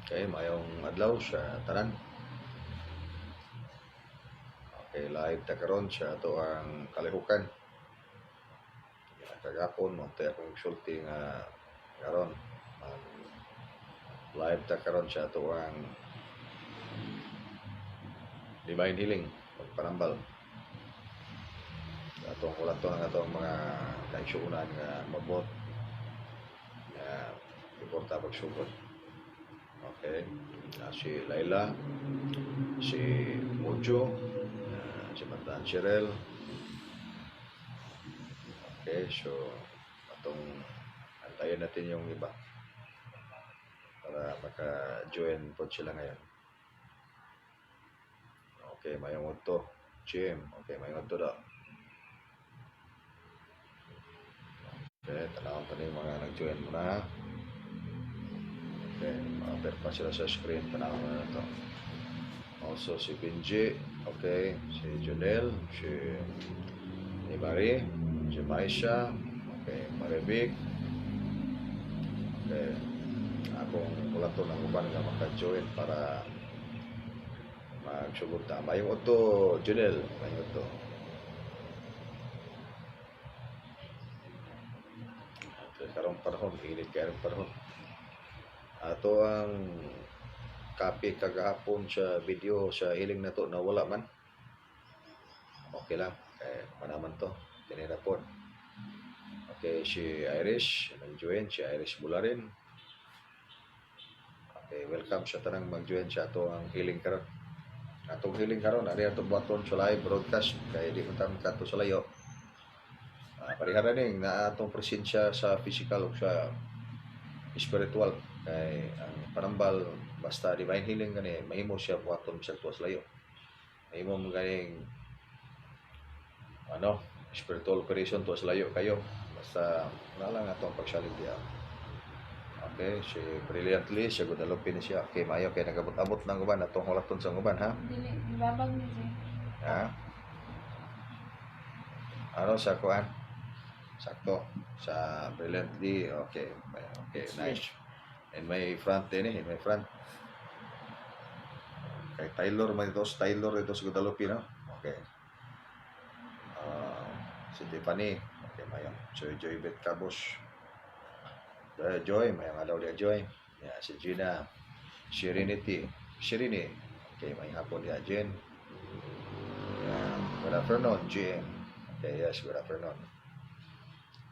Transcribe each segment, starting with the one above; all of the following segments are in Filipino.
Okay, mayong adlaw sa tanan. Okay, live ta karon sa ato ang kalihukan. Kagapon mo tayo akong sulti nga karon. Live ta karon sa ato ang divine healing pagpanambal. Sa atong kulaton ang atong mga kaigsuunan nga mabot nga importa pagsugod. Okay, si Laila, si Mojo, si Mantan Cheryl. Okay, so atong antayin natin yung iba para maka-join po sila ngayon. Okay, mayong udto. Jim, okay, mayong udto daw. Okay, tanawang pa yung mga nag-join mo na. Okay, ma-appear pa sila sa screen. Tanawang mo na ito. Also si Benji, okay, si Jonel, si Nibari, si Maisha, okay, Maribik, okay, akong kulato ng uban nga maka-join para magsugod ta. Mayong udto, Jonel, mayong udto. Okay, karong panahon, init karong panahon. Ato ang copy kagahapon sa video sa hiling na to na wala man. Okay lang, manaman to. Tinira po. Okay, si Irish, nag-join, si Irish Bularin. Okay, welcome sa tanang mag-join sa ato ang healing karon. Atong healing karon, ari ato buhaton sa live broadcast kay di man ta makato sa layo. Parihara ning na atong presensya sa physical o sa spiritual kay ang panambal basta divine healing gani mahimo siya buhaton sa tuwas layo. Mahimo mo ganing spiritual operation tuwas layo kayo basta wala lang atong pagsalig diya. Okay, si brilliantly siya gud alupin siya. Okay, mayo kay nagabot-abot nang uban atong hulaton sa uban ha. Dili, babag ni siya. Ha? Ano sa kuan? Sakto sa brilliantly. Okay. Okay, nice. In my front din in my front. Kay Taylor man ito, Taylor ito sa Guadalupe, no? Okay. Si Tiffany. Okay, mayo. So, Joy Bet Cabos. Joy, may mga daw dia Joy. Yeah, si Gina. Serenity. Okay, may hapon dia Jen. Yeah, good afternoon, Jen. Okay, yes, good afternoon.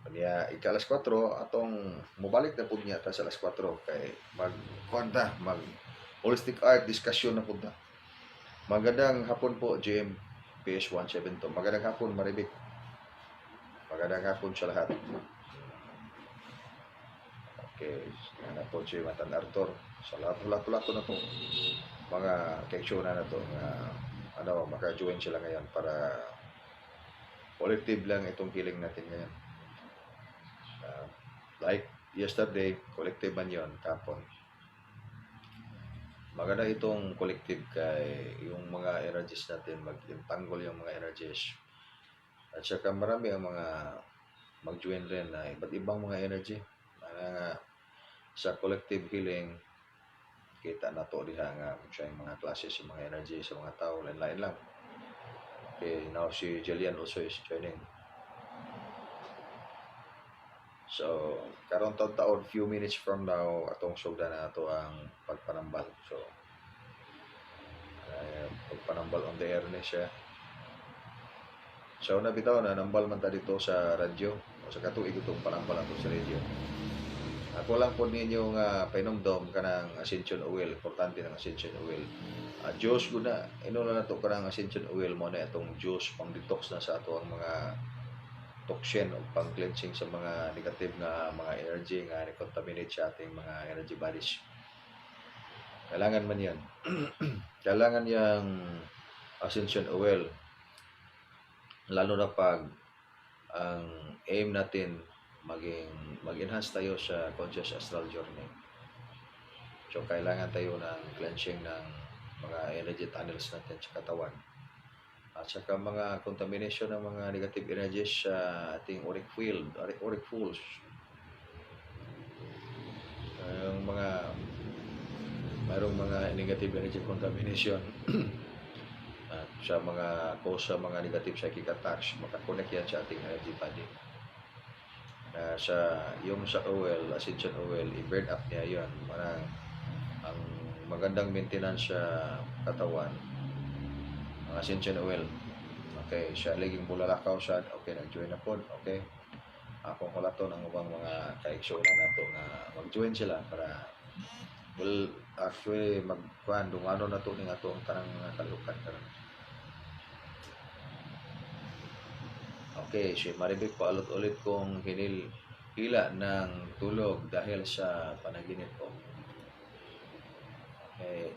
Kanya ika-alas 4 atong mobalik na pud niya ta sa alas 4 kay mag holistic art discussion na pud na. Magandang hapon po, Jim PS172. Magandang hapon, Maribik. Magandang hapon sa lahat. Okay, na po si Matan Arthur. Sa lahat na to. Mga kaiksyonan na to nga maka-join sila ngayon para collective lang itong healing natin ngayon. Like yesterday, collective man yun, kapon. Maganda itong collective kay yung mga energies natin, mag-entangle yung mga energies. At saka marami ang mga mag-join rin na iba't ibang mga energy. Sa collective healing, kita na to diha nga siya yung mga klase sa mga energy sa mga tao, lain-lain lang. Okay, now si Jillian also is joining. So, karon taon few minutes from now atong sugda na ato ang pagpanambal. So, pagpanambal on the air ni siya. So, nabitaw na nambal man ta dito sa radyo o sa katuig itong panambal ato sa radio. Ako lang po ninyo nga painomdom kanang ascension oil, importante ng ascension oil. Diyos ko na, inuna na to kanang ascension oil mo na itong Diyos pang detox na sa ato ang mga toxin o pang-cleansing sa mga negative na mga energy nga ni-contaminate sa ating mga energy bodies. Kailangan man yan. Kailangan yung ascension oil. Lalo na pag ang aim natin mag-enhance tayo sa conscious astral journey. So, kailangan tayo ng cleansing ng mga energy tunnels natin sa katawan. At saka mga contamination ng mga negative energies sa ating auric field, auric folds. Yung mga mayroong mga negative energy contamination at sa mga cause sa mga negative psychic attacks, makakonect yan sa ating energy body. Yung sa oil, ascension oil, i-burn up niya yun. Parang ang magandang maintenance sa katawan, ang ascension oil. Okay, siya laging bulalakaw siya. Okay, nag-join na po. Okay. Akong kulaton ang ubang mga kaigsunan nato nga mag-join sila para well, actually magkuhan dumano na to ning ato ang tanang mga kalukan karon. Okay, si Maribik paalot ulit kong hila ng tulog dahil sa panaginip ko. Okay.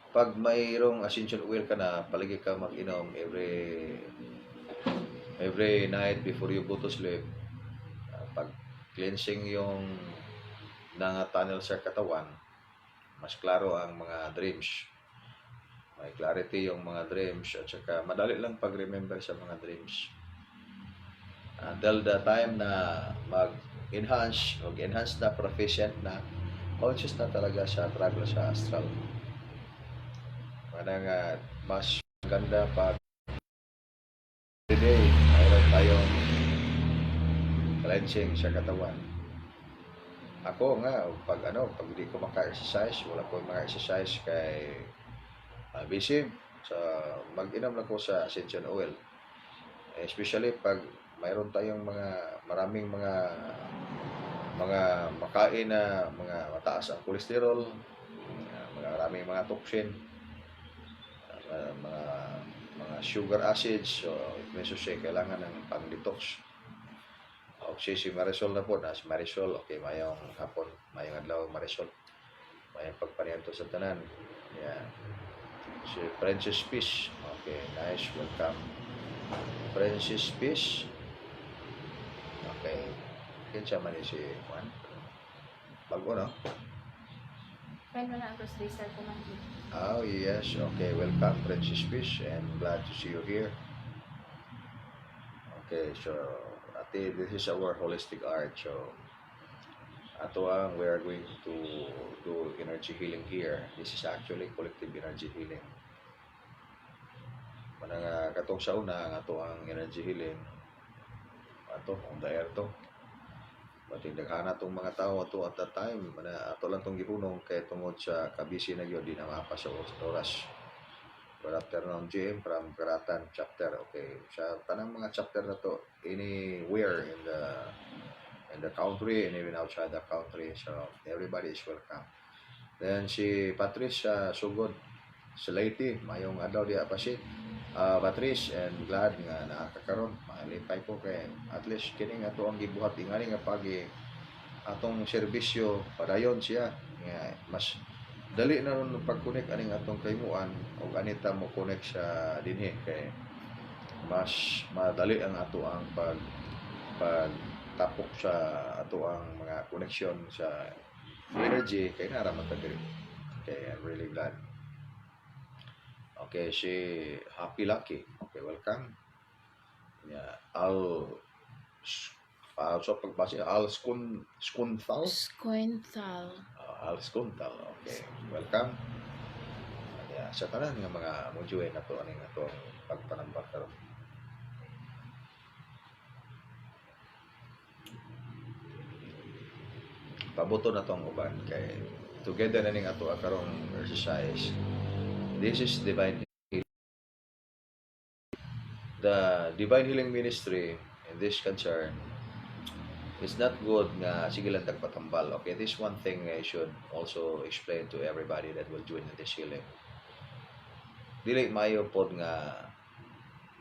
Pag mayroong ascension oil ka na, palagi ka mag-inom every night before you go to sleep. Pag cleansing yung tunnel sa katawan, mas klaro ang mga dreams. May clarity yung mga dreams at saka madali lang pag-remember sa mga dreams. Until the time na mag-enhance na proficient na, conscious na talaga sa travel sa astral. Parang mas ganda pag today mayroon tayong cleansing sa katawan. Ako nga, pag hindi ko maka-exercise, wala ko mga-exercise kay busy. So, mag-inom lang ko sa ascension oil. Especially pag mayroon tayong maraming mga makain na mga mataas ang kolesterol, maraming mga toxin, mga sugar acids, so medyo siya kailangan ng pang-detox. Okay, si Marisol na po, si Marisol, okay, mayong hapon, mayong adlaw Marisol, mayong pagpanianto sa tanan. Yeah. Si Princess Peace, okay, nice, welcome. Princess Peace, okay, kinsa man si Juan, bago no? Friend mo na ang cross racer ko man. Oh yes, okay, welcome Princess Peace and glad to see you here. Okay, so this is our holistic art. So we are going to do energy healing here. This is actually collective energy healing. Manang katong sa una ang ang energy healing. On the air to. Pati daghana tong mga tao at that time, ato lang tong gihunong kay tungod sa kabisi na gyud di na mapa sa oras. Good afternoon, Jim, from Karatan chapter. Okay, sa tanang mga chapter na to, anywhere in the country and even outside the country, so everybody is welcome. Then si Patrice Sugod, si Lady, mayong adlaw diya pa si Patrice, and glad nga nakakaroon. Malipay ko kay at least kini nga to ang gibuhat ingani nga pagi atong serbisyo padayon siya nga mas dali na ron pag-connect aning atong kaymuan o anita mo connect sa dinhi kay mas madali ang ato ang pagtapok sa ato ang mga connection sa energy kay naraman ta diri. Okay, I'm really glad. Okay, si Happy Lucky. Okay, welcome. Yeah, so pagbasa Skunthal. Al Skunthal. Okay, welcome. Yeah, sa tanan nga mga mojuwe na to aning atong pagpanambak karon. Pabuto na tong uban kay together na ning ato karong exercise. This is divine healing. The divine healing ministry in this concern, it's not good nga sige lang tagpatambal. Okay, this one thing I should also explain to everybody that will join in this healing. Dili mayo pod nga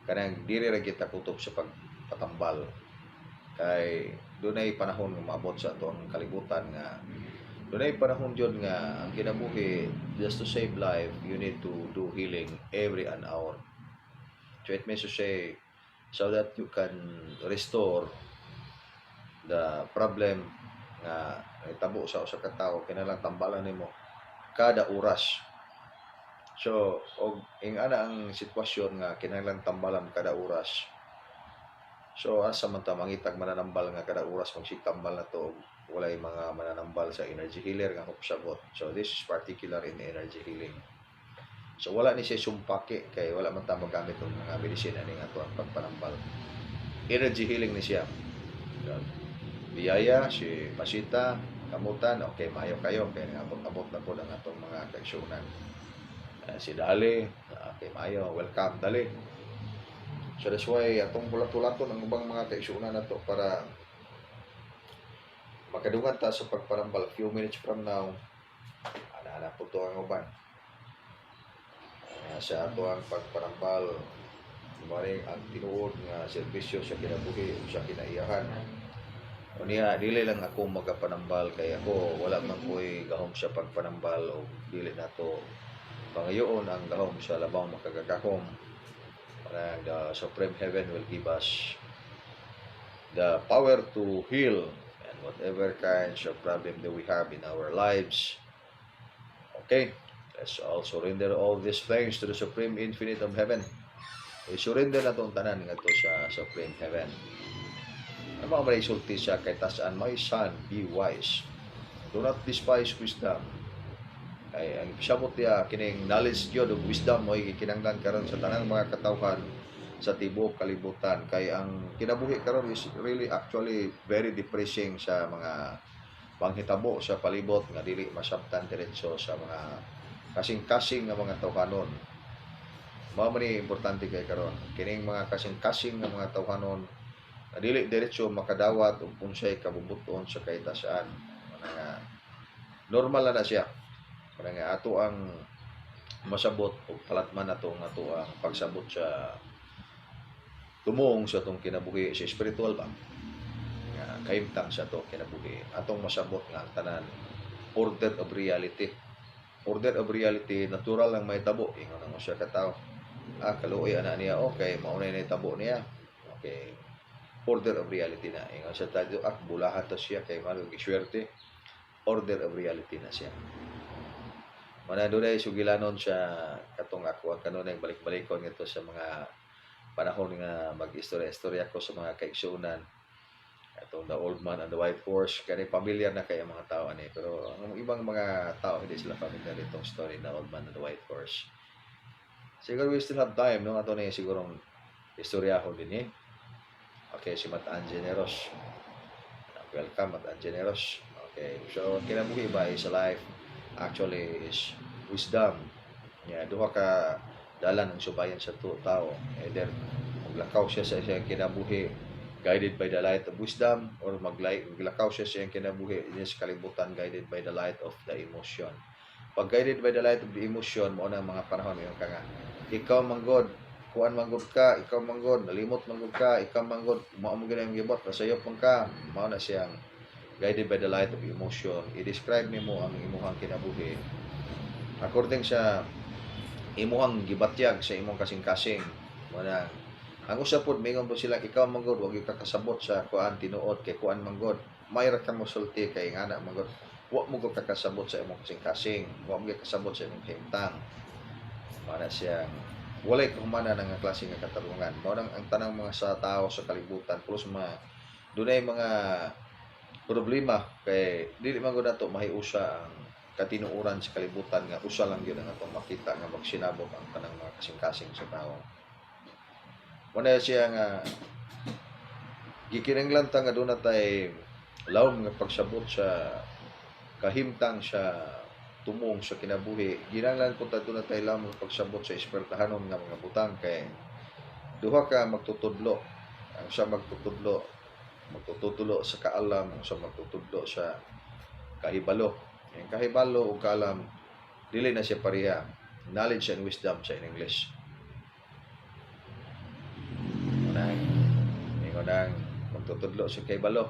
kanang dili ra kita kutob sa pagpatambal. Kay dunay panahon nga maabot sa atong kalibutan nga dunay panahon jud nga ang kinabuhi just to save life, you need to do healing every an hour. So it means to say so that you can restore the problem nga itabo sa usa ka tawo kinahanglan tambalan nimo kada oras. So og ana ang sitwasyon nga kinahanglan tambalan kada oras. So asa man ta mangitag mananambal nga kada oras magsikambal na to, walay mga mananambal sa energy healer nga hupsabot. So this is particular in energy healing. So wala ni siya sumpake kay wala man ta magamit ng mga medisina ni nga to ang pagpanambal. Energy healing ni siya. So, biyaya si Masita, kamutan, okay, mayo kayo kay abot-abot na po ang atong mga kaigsuonan. Si Dali, okay, mayo, welcome Dali. So that's why atong bulat-bulaton ang ubang mga kaigsuonan nato para makadungan ta sa pagpanambal. Few minutes from now, ana po to ang uban. Sa ato ang pagpanambal, maring ang tinuod nga serbisyo sa kinabuhi o sa kinaiyahan. O niya, dili lang ako magapanambal kay ako wala man ko'y gahom sa pagpanambal o dili na to pangayoon ang gahom sa labang makagagahom. Parang the Supreme Heaven will give us the power to heal and whatever kinds of problem that we have in our lives. Okay, let's all surrender all these things to the Supreme Infinite of Heaven. I-surrender na itong tanan nga to sa Supreme Heaven. Ano mga maisulti siya kay tasaan, my son, be wise. Do not despise wisdom. Ay, ang sabot niya, kining knowledge yun of wisdom mo, ikinanglan karon sa tanang mga katawhan sa tibok kalibutan. Kay ang kinabuhi karon is really actually very depressing sa mga panghitabo sa palibot nga dili masabtan diretso sa mga kasing-kasing nga mga tawhanon. Mao man ni importante kay karon kining mga kasing-kasing nga mga tawhanon na dili diretso makadawat og unsay kabubuton sa kaitasaan. Nga normal na siya. Nga ato ang masabot og palatman nato nga ato ang pagsabot sa tumong sa atong kinabuhi sa spiritual ba. Nga kahimtang sa ato kinabuhi. Atong masabot nga ang tanan order of reality. Order of reality natural lang may tabo ingon ang usa ka tawo. Kaluoy ana niya okay maunay na tabo niya. Okay. Order of reality na. Ingon sa tayo, bulahan to siya kay malug iswerte. Order of reality na siya. Mana doon ay sugilanon sa katong ako ang kanunay balik-balikon ito sa mga panahon nga mag-istorya-istorya ko sa mga kaigsuonan. Atong The Old Man and the White Horse, kani pamilyar na kay ang mga tao ani, pero ang ibang mga tao hindi sila pamilyar itong story The Old Man and the White Horse. Siguro we still have time, no? Ato na sigurong istorya ko din eh. Okay, si Mataan Generos. Welcome, Mataan Generos. Okay, so kinabuhi ba sa life actually is wisdom. Duha ka dalan ang subayan sa tao. Either maglakaw siya sa siyang kinabuhi guided by the light of wisdom or maglakaw siya sa siyang kinabuhi sa kalibutan guided by the light of the emotion. Pag guided by the light of the emotion, mo na mga panahon yung kanga. Ikaw manggod, kuan manggod ka, ikaw manggod, nalimot manggod ka, ikaw manggod, mao mo gyud ang gibot, nasayop man ka, mao na siyang guided by the light of emotion. I-describe nimo ang imuhang kinabuhi according sa imuhang gibatyag sa imong kasing-kasing. Muna ang usap pod mingon po sila ikaw manggod wag ka kasabot sa kuan tinuod kay kuan manggod. Mayra ka mosulti kay ngana manggod. Wa mo ko kakasabot sa imong kasing-kasing, wa mo kasabot sa imong himtang. Mana siyang walay kumana ng klase nga katarungan. Mao ang tanang mga sa tao sa kalibutan plus dunay mga problema kay dili man gud nato mahiusa ang katinuoran sa kalibutan nga usa lang gyud ang atong makita nga magsinabot ang tanang mga kasing-kasing sa tao. Muna siya nga gikinahanglan ta nga doon natay lawom nga pagsabot sa kahimtang sa tumong sa kinabuhi. Ginanglan ko ta doon natay lawom nga pagsabot sa espertahanon nga mga butang kay duha ka magtutudlo. Ang usa magtutulo sa kaalam, ang usa magtutudlo sa kahibalo. Yung kahibalo o kaalam dili na siya pareha. Knowledge and wisdom sa in English. Ingon magtutudlo sa kahibalo.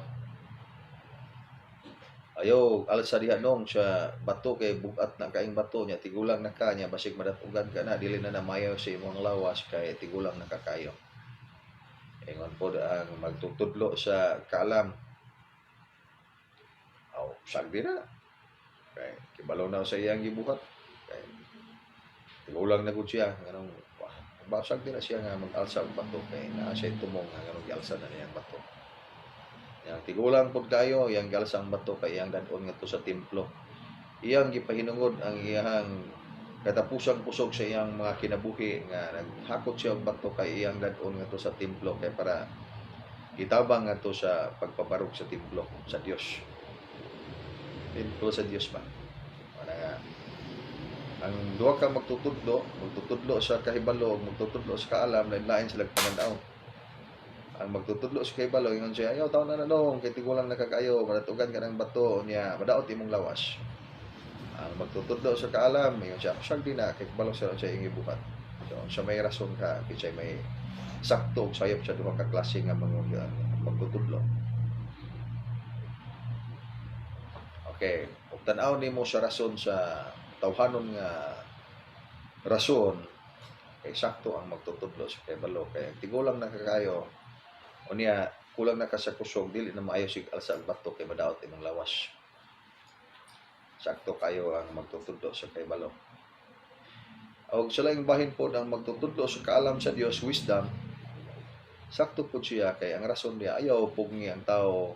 Ayaw alas sa diha nung sa bato kay bugat na kaing bato niya tigulang na ka niya basig madatugan ka na dili na namayaw sa imong lawas kay tigulang na kakayo. Ingon po ang magtutudlo sa kaalam. Sagdi na. Okay. Kibalaw na sa iyang gibuhat. Okay. Tigulang na gud siya. Anong basag din na siya nga mag-alsa og bato kay naa siya tumong nga ganun gialsa na niyang bato. Yang tigulang pod kayo, yang gialsa ang bato kay iyang dadon ngadto sa templo. Iyang gipahinungod ang iyang katapusang kusog sa iyang mga kinabuhi nga naghakot siya og bato kay iyang dadon ngadto sa templo kay para itabang ngadto sa pagpabarog sa templo sa Dios. Templo sa Dios ba? Ana nga ang duha ka magtutudlo sa kahibalo, magtutudlo sa kaalam, lain-lain sila pananaw. Ang magtutudlo sa kahibalo, ingon siya, ayaw taon na nanong, kay tigulang nakakayo, madatugan ka ng bato niya, madaot imong lawas. Ang magtutudlo sa kaalam, ingon siya, siyang di na, kay kabalo siya ingibuhat. So, siya may rason ka, kay siya may sakto, sayop siya duha ka klase nga mga magtutudlo. Okay, kung tanaw ni mo sa rason sa tawhanon nga rason kay sakto ang magtutudlo sa kahibalo kay tigulang nakakayo unya kulang na ka sa kusog dili na maayo sig alsa ang bato kay madaot imong lawas. Sakto kayo ang magtutudlo sa kahibalo. Og sa laing bahin po ang magtutudlo sa kaalam sa Dios, wisdom, sakto po siya kay ang rason niya ayaw pugngi ang tao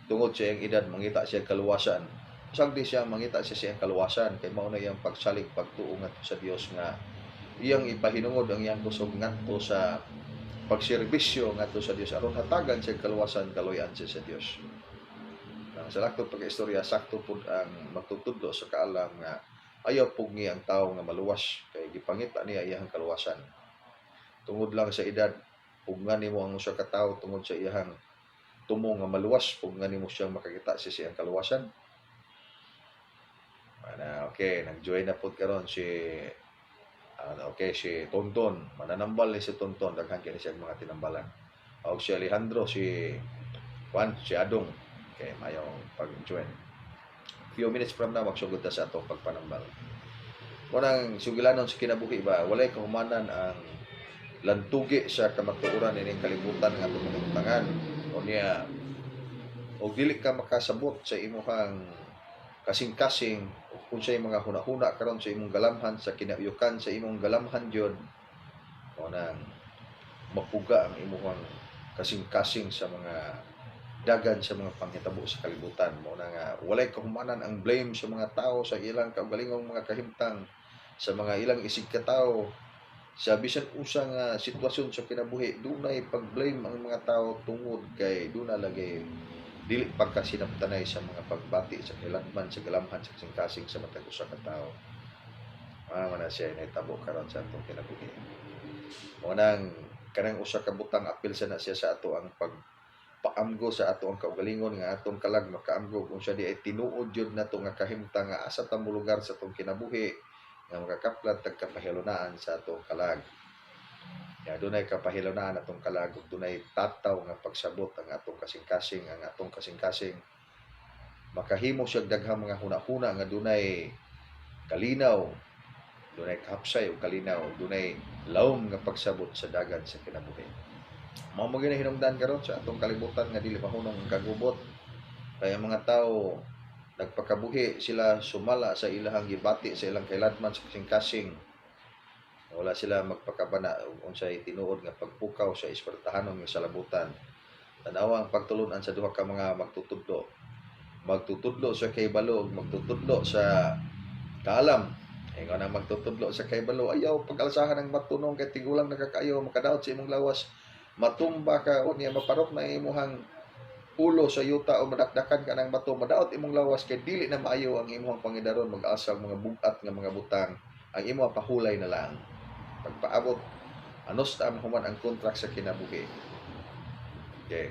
tungod sa iyang edad mangita siya kaluwasan. Sagdi siya mangita siya siyang kaluwasan kay mao na iyang pagsalig pagtuo ngadto sa Dios nga iyang ipahinungod ang iyang kusog ngadto sa pagserbisyo ngadto sa Dios aron hatagan siya kaluwasan kaloy-an siya sa Dios. Nang sa laktod pagkaistorya sakto pud ang magtutudlo sa kaalam nga ayaw pugngi ang tawo nga maluwas kay gipangita niya iyang kaluwasan. Tungod lang sa edad pugnan nimo ang usa ka tawo tungod sa iyang tumo nga maluwas pugnan nimo siyang makakita sa siyang kaluwasan. Okay, nag-join na po karon si si Tonton, mananambal ni si Tonton, daghan kini siya mga tinambalan. Og si Alejandro, si Juan, si Adong, okay, mayong pag-join. Few minutes from now, magsugod na sa atong pagpanambal. Munang sugilanon sa kinabuhi ba, walay kahumanan ang lantugi sa kamatuoran ining kalibutan nga tumutangan. O niya, o dili ka makasabot sa imuhang kasing-kasing kung sa mga huna-huna karon sa imong galamhan sa kinauyukan sa imong galamhan jud o nang mapuga ang imong kasing-kasing sa mga dagan sa mga panghitabo sa kalibutan mo na nga walay kahumanan ang blame sa mga tao sa ilang kaugalingong mga kahimtang sa mga ilang isig ka tao sa bisan usa nga sitwasyon sa kinabuhi dunay pag-blame ang mga tao tungod kay duna lagi dili pagkasinabtanay sa mga pagbati sa kailanman sa galamhan sa kasing-kasing sa matag usa ka tawo. Mana siya nahitabo karon sa atong kinabuhi. Mo nang kanang usa ka butang apil sa na siya sa ato ang pagpaamgo sa ato ang kaugalingon nga atong kalag makaamgo kung siya di ay tinuod jud nato nga kahimtang nga asa ta mo lugar sa atong kinabuhi nga makakaplat tagkapahilunaan sa atong kalag. Ya dunay kapahilunaan atong kalag ug dunay tataw nga pagsabot ang atong kasing-kasing makahimo siya daghang mga huna-huna nga dunay kalinaw, dunay kahapsay o kalinaw, dunay lawom nga pagsabot sa dagan sa kinabuhi. Mao mo gini hinungdan karon sa atong kalibutan nga dili mahunong ang kagubot kay ang mga tawo nagpakabuhi sila sumala sa ilahang gibati sa ilang kailanman sa kasing-kasing. Wala sila magpakabana unsay tinuod nga pagpukaw sa espartahanon nga salabutan. Tanawa ang pagtulunan sa duha ka mga magtutudlo. Magtutudlo sa kahibalo ug magtutudlo sa kaalam. Ingon ang magtutudlo sa kahibalo ayaw pag-alsahan ang matunong kay tigulang nakakayo makadaot sa imong lawas. Matumba ka unya maparok na imong ulo sa yuta o madakdakan ka ng bato madaot imong lawas kay dili na maayo ang imong pangidaron mag-asa mga bugat nga mga butang ang imong pahulay na lang. Pagpaabot anos ta human ang contract sa kinabuhi. Okay.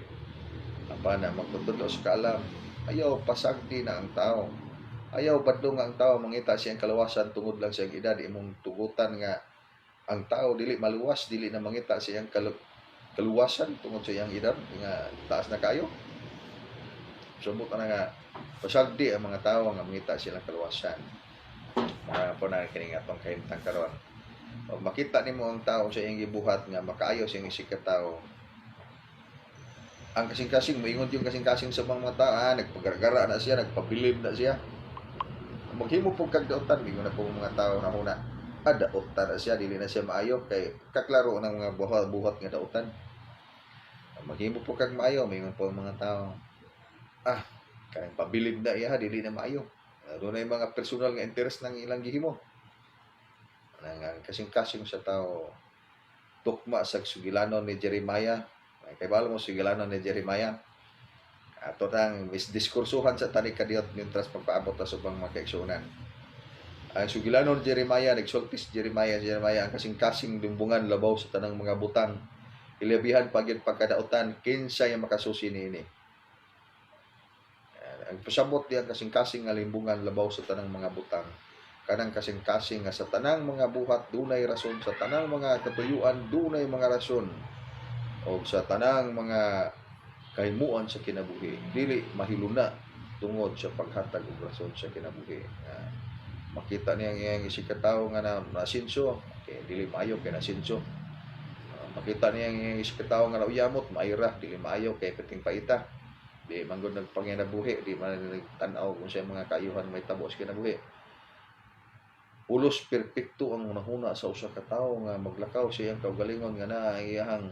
Apa na magtutudlo sa kaalam, ayaw pasagdi na ang tao. Ayaw badlong ang tao mangita siyang kalawasan tungod lang sa edad imong tugutan nga ang tao dili maluwas, dili na mangita siyang kaluwasan tungod sa iyang edad nga taas na kayo. Sumot na nga pasagdi ang mga tao nga mangita silang kaluwasan. Mga po na kining atong kahimtang karon. O makita nimo ang tao sa iyang gibuhat nga makaayo siyang isig ka tao. Ang kasing-kasing moingon yung kasing-kasing sa mga tao, nagpagargara na siya, nagpabilib na siya. Maghimo pug kagdaotan gingon na po mga tao na huna. daotan na siya, dili na siya maayo kay kaklaro ng mga buhat nga daotan. Maghimo po kag maayo, mayroon po ang mga tao. Kanang pabilib na iya, dili na maayo. Doon na yung mga personal nga interest ng ilang gihimo. Nang kasing-kasing sa tao tukma sa sugilanon ni Jeremiah. Kay balo mo sugilanon ni Jeremiah. Ato nang diskursuhan sa tani kadiyot mientras pagpaabot sa ubang mga kaigsunan. Ang sugilanon Jeremiah, nagsultis Jeremiah ang kasing-kasing limbungan labaw sa tanang mga butang. Ilabihan pagid pagkadautan, kinsa yung makasusi niini. Ang pasabot diyan kasing-kasing nga limbungan labaw sa tanang mga butang. Kanang kasing-kasing nga sa tanang mga buhat dunay rason, sa tanang mga katuyuan dunay mga rason, o sa tanang mga kahimuan sa kinabuhi dili mahiluna tungod sa paghatag og rason sa kinabuhi. Makita niya ang isig katawo nga nasinso, okay, dili maayo kay nasinso. Makita niya ang isig katawo nga nauyamot, maira, dili maayo kay kating paita. Di manggod nagpanginabuhi, di man nagtan-aw kung sa mga kaayuhan may tabo sa kinabuhi. Ulos perpekto ang unahuna sa usa ka tawo nga maglakaw sa iyang kaugalingon nga naa ang iyang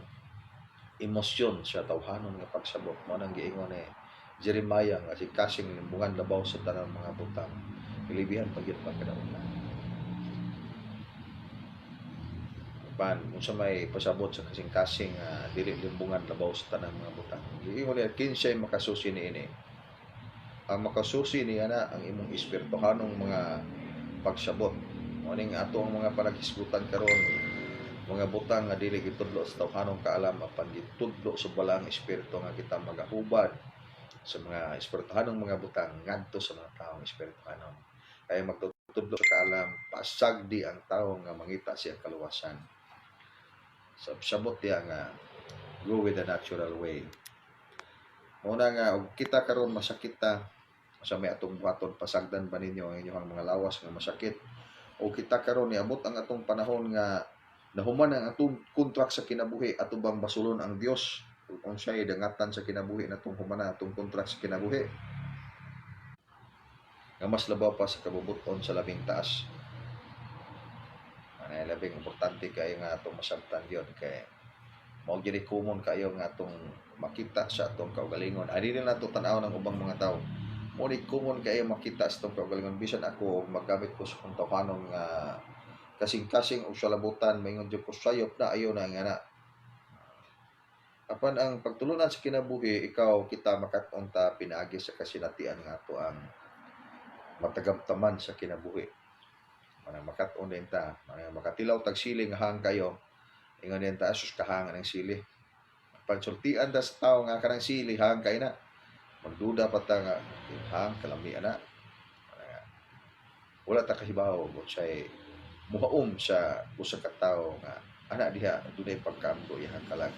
emosyon sa tawhanon nga pagsabot. Mao nang giingon ni Jeremiah nga si kasing limbungan labaw sa tanang mga butang. Ilibihan pagyud pagkadautan. Pan unsa may pasabot sa kasing-kasing dili limbungan labaw sa tanang mga butang. Giingon niya kinsay makasusi niini. Ang makasusi niya na ang imong espirituhanong mga pagsabot. Mao ning ato ang mga panaghisgutan karon, mga butang nga dili gitudlo sa tawhanong kaalam apan gitudlo sa balang espiritu nga kita magahubad sa mga espirituhanong mga butang ngadto sa mga taong espirituhanon. Kaya magtutudlo sa kaalam, pasagdi ang tawo nga mangita siya kaluwasan. Sabot diya nga go with the natural way. Muna nga og kita karon masakit ta sa may atong buhaton, pasagdan ba ninyo ang inyong mga lawas nga masakit, o kita karon niabot ang atong panahon nga nahuman ang atong contract sa kinabuhi, ato bang basulon ang Dios kung siya'y dangatan sa kinabuhi natong humana atong contract sa kinabuhi nga mas labaw pa sa kabubuton sa labing taas. Ano labing importante kayo nga atong masabtan yun, kay mao gyud common kayo nga atong makita sa atong kaugalingon. Ani din nato tan-aw ng ubang mga tawo. Mo ni common kayo makita sa atong kaugalingon, bisan ako magamit ko sa kung tawhanon nga kasing-kasing og salabutan, maingon jud ko sayop na ayo na nga na. Apan ang pagtulunan sa kinabuhi, ikaw kita makat-on ta pinaagi sa kasinatian nga ato ang matagamtaman sa kinabuhi. Manang makat-on din ta, manang makatilaw tag sili nga hang kayo, ingon din ta asus kahangan ng sili. Pagsultian da sa tao nga kanang sili hang kay na, magduda pa ta nga hang kalami ana. Wala ta kahibaw kung siya'y muhaom sa usa ka tawo nga ana diha dunay pagkaamgo iyang kalag.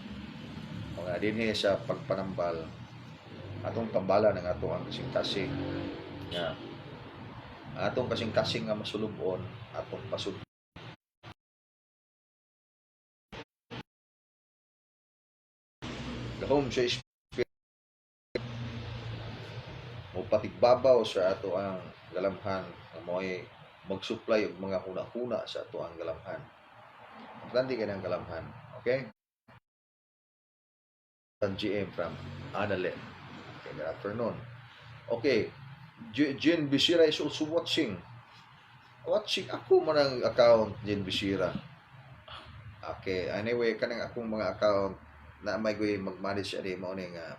Mga dinhi sa pagpanambal atong tambala ng ato ang kasing-kasing nga atong kasing-kasing nga masulubon atong pasud gahom sa mo patigbabaw sa ato ang galamhan nga mo'y mag-supply og mga huna-huna sa ato ang galamhan. Grande ka ng galamhan, okay? GM from Anale. Okay, good afternoon. Okay, Jen Bisira is also watching. Watching ako man ang account, Jen Bisira. Okay, anyway, kanang akong mga account na may ko'y mag-manage ani mo ni nga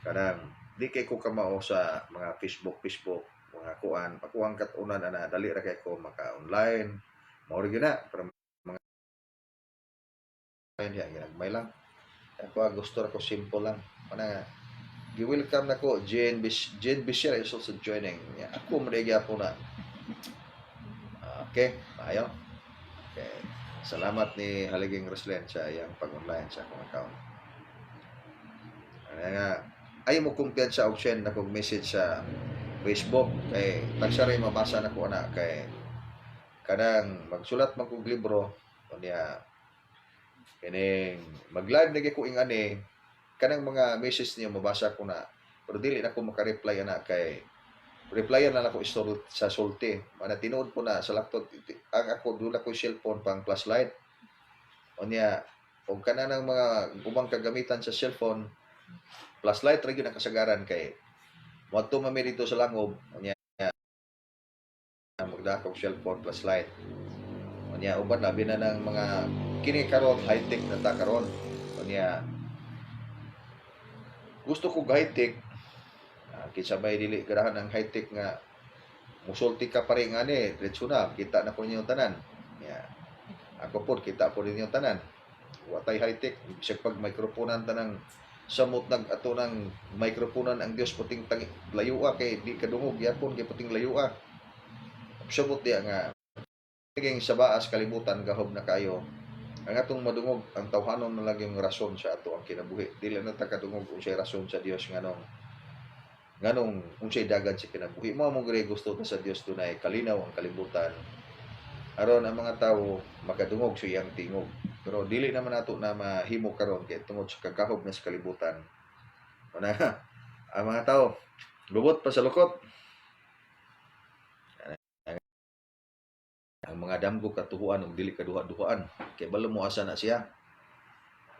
kanang di kay ko kamao sa mga Facebook, mga kuan, pakuang katunan ana dali ra kay ko maka-online. Mao ri na para mga hindi ginagmay lang. Ako gusto ra ko simple lang. Mana gi-welcome nako Jane Bishara is also joining. Ako mo po na. Okay, ayo. Okay. Salamat ni Haliging Ruslen sa iyang pag-online sa akong account. Nga ay mo kumpiyansa og send na kog message sa Facebook kay tagsaray mabasa na ko ana kay kanang magsulat man kog libro unya kining mag-live na ko ingani kanang mga message niyo mabasa ko na pero dili na ko maka-reply ana kay replyan na ako sa sulti. Mana tinuod po na sa laptop ang ako dula ko cellphone pang flashlight. Unya og kana ng mga ubang kagamitan sa cellphone, flashlight ra gyud ang kasagaran kay moadto man mi dito sa langob, unya magdakop cellphone flashlight. Unya uban labi na ng mga kini karon high-tech na ta karon. Unya gusto ko high-tech, kinsa may dili ganahan ang high-tech nga musulti ka pa rin ani, diretso na, kita na po ninyo tanan. Yeah. Ako po, kita po ninyo tanan. Watay high-tech, bisag pag mikroponan tanang samot nag ato ng mikroponan ang Dios puting layua kay di kadungog yapon kay puting layua. Samot diya nga naging sabaas kalibutan gahob na kayo. Ang atong madungog ang tawhanon na lang yung rason sa ato ang kinabuhi. Dili na ta kadungog unsay rason sa Dios nganong unsay dagan sa kinabuhi. Mao mo gire gusto ta sa Dios dunay kalinaw ang kalibutan. Aron ang mga tawo makadungog sa iyang tingog. Pero dili naman nato na mahimo karon kay tungod sa kagahob na sa kalibutan. Una, ang mga tawo lubot pa sa lukot. Ang mga damgo katuhuan ug dili kaduha-duhaan kay balo mo asa na siya.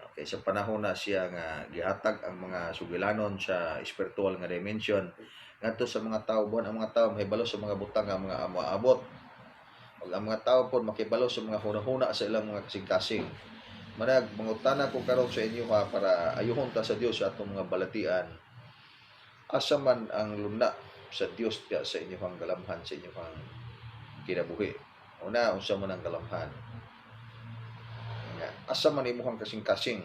Okay, sa panahon na siya nga gihatag ang mga sugilanon sa spiritual nga dimension ngadto sa mga tawo buwan ang mga tawo mahibalo sa mga butang nga mga amaabot. Ug ang mga tawo pod makibalo sa mga hunahuna sa ilang mga kasing-kasing. Manag mangutana ko karon sa inyo ha para ayuhon ta sa Dios sa atong mga balatian. Asa man ang luna sa Dios diya sa inyong galamhan sa inyong kinabuhi. Una, unsa man ang galamhan. Asa man imuhang kasing-kasing.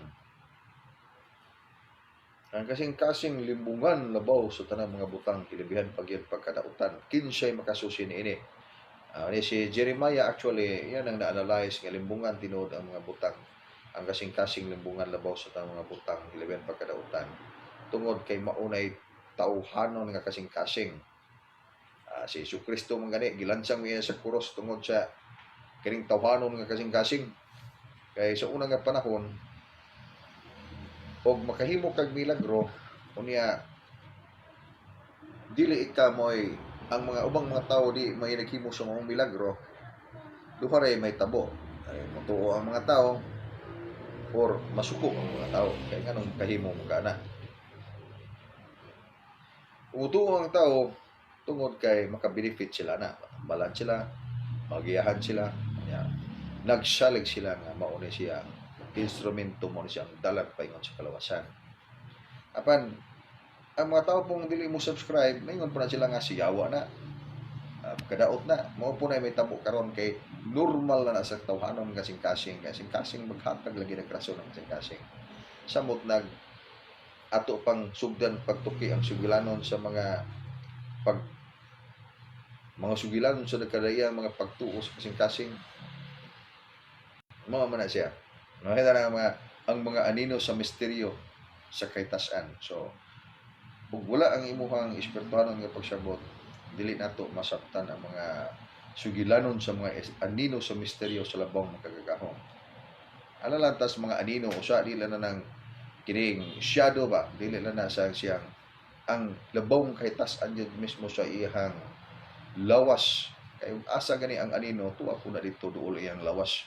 Ang kasing-kasing limbungan labaw sa tanang mga butang kilabihan pagyud pagkadautan. Kinsay makasusi niini. Si Jeremiah actually, yan ang na-analyze nga limbungan tinuod ang mga butang. Ang kasing-kasing limbungan labaw sa tanang mga butang kilabihan pagkadautan. Tungod kay maunay tawhanon nga kasing-kasing. Si Jesucristo man gani gilansang niya sa krus tungod sa kining tawhanon nga kasing-kasing. Kay sa unang nga panahon og makahimo kag milagro unya dili ika moy ang mga ubang mga tawo di may naghimo sa mga milagro duha ray may tabo ay matuo ang mga tawo or masuko ang mga tawo kay nganong kahimo mo kana utuo ang tawo tungod kay makabenefit sila na balan sila magiyahan sila ya nagsalig sila nga mao ni siya instrumento mo ni siyang dalan paingon sa kalawasan apan ang mga tao pong dili mo subscribe maingon pa na sila nga siyawa na kadaot na mao po na may tabo karon kay normal na sa tawhanon kasing-kasing maghatag lagi ng rason ng kasing-kasing samot nag ato pang sugdan pagtuki ang sugilanon sa mga sugilanon sa nagkadayang mga pagtuo sa kasing-kasing mao man na siya nakita na ang mga anino sa misteryo sa kaitasan so ug wala ang imuhang espirituhanon nga pagsabot dili nato masabtan ang mga sugilanon sa mga anino sa misteryo sa labang makagagahom ana lang tas mga anino usa dili na nang kining shadow ba dili na sa siyang ang labong kahitasan jud mismo sa iyang lawas kay asa gani ang anino tuwa ko na dito duol iyang lawas